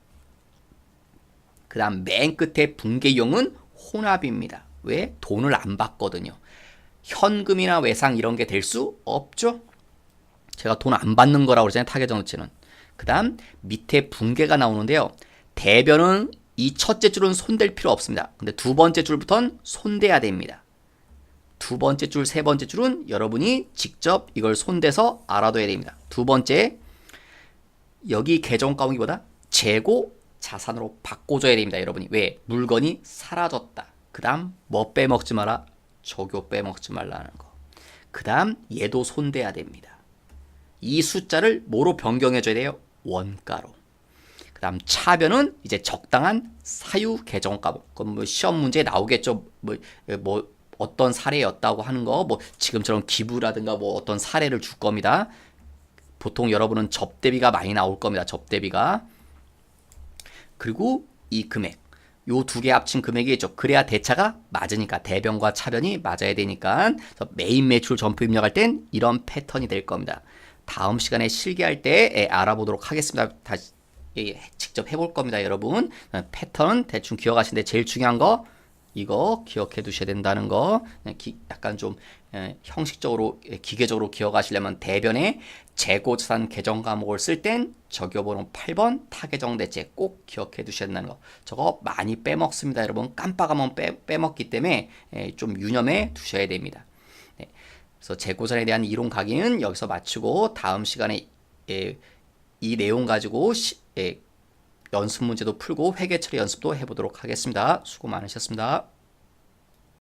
그 다음 맨 끝에 분계용은 혼합입니다. 왜? 돈을 안 받거든요. 현금이나 외상 이런 게 될 수 없죠. 제가 돈 안 받는 거라고 그러잖아요. 타개정 대체는. 그 다음 밑에 분계가 나오는데요. 대변은 이 첫째 줄은 손댈 필요 없습니다. 근데 두 번째 줄부터는 손대야 됩니다. 두 번째 줄, 세 번째 줄은 여러분이 직접 이걸 손대서 알아둬야 됩니다. 두 번째, 여기 개정 과목이 뭐다? 재고 자산으로 바꿔줘야 됩니다. 여러분이. 왜? 물건이 사라졌다. 그 다음 뭐 빼먹지 마라? 적요 빼먹지 말라는 거. 그 다음 얘도 손대야 됩니다. 이 숫자를 뭐로 변경해줘야 돼요? 원가로. 그 다음 차변은 이제 적당한 사유 계정가. 그건 뭐 시험 문제에 나오겠죠. 뭐 어떤 사례였다고 하는 거, 뭐 지금처럼 기부라든가 뭐 어떤 사례를 줄 겁니다. 보통 여러분은 접대비가 많이 나올 겁니다. 접대비가. 그리고 이 금액. 요 두 개 합친 금액이 있죠. 그래야 대차가 맞으니까 대변과 차변이 맞아야 되니까 메인 매출 점포 입력할 땐 이런 패턴이 될 겁니다. 다음 시간에 실기할 때 알아보도록 하겠습니다. 다시 직접 해볼 겁니다, 여러분. 패턴 대충 기억하시는데 제일 중요한 거 이거 기억해 두셔야 된다는 거. 약간 좀 형식적으로 기계적으로 기억하시려면 대변에 재고자산 계정 과목을 쓸 땐 적요번호 8번 타계정 대체 꼭 기억해 두셔야 된다는 거. 저거 많이 빼먹습니다, 여러분. 깜빡하면 빼먹기 때문에 좀 유념해 두셔야 됩니다. 네. 그래서 재고자산에 대한 이론 강의는 여기서 마치고 다음 시간에 이 내용 가지고 연습 문제도 풀고 회계 처리 연습도 해보도록 하겠습니다. 수고 많으셨습니다.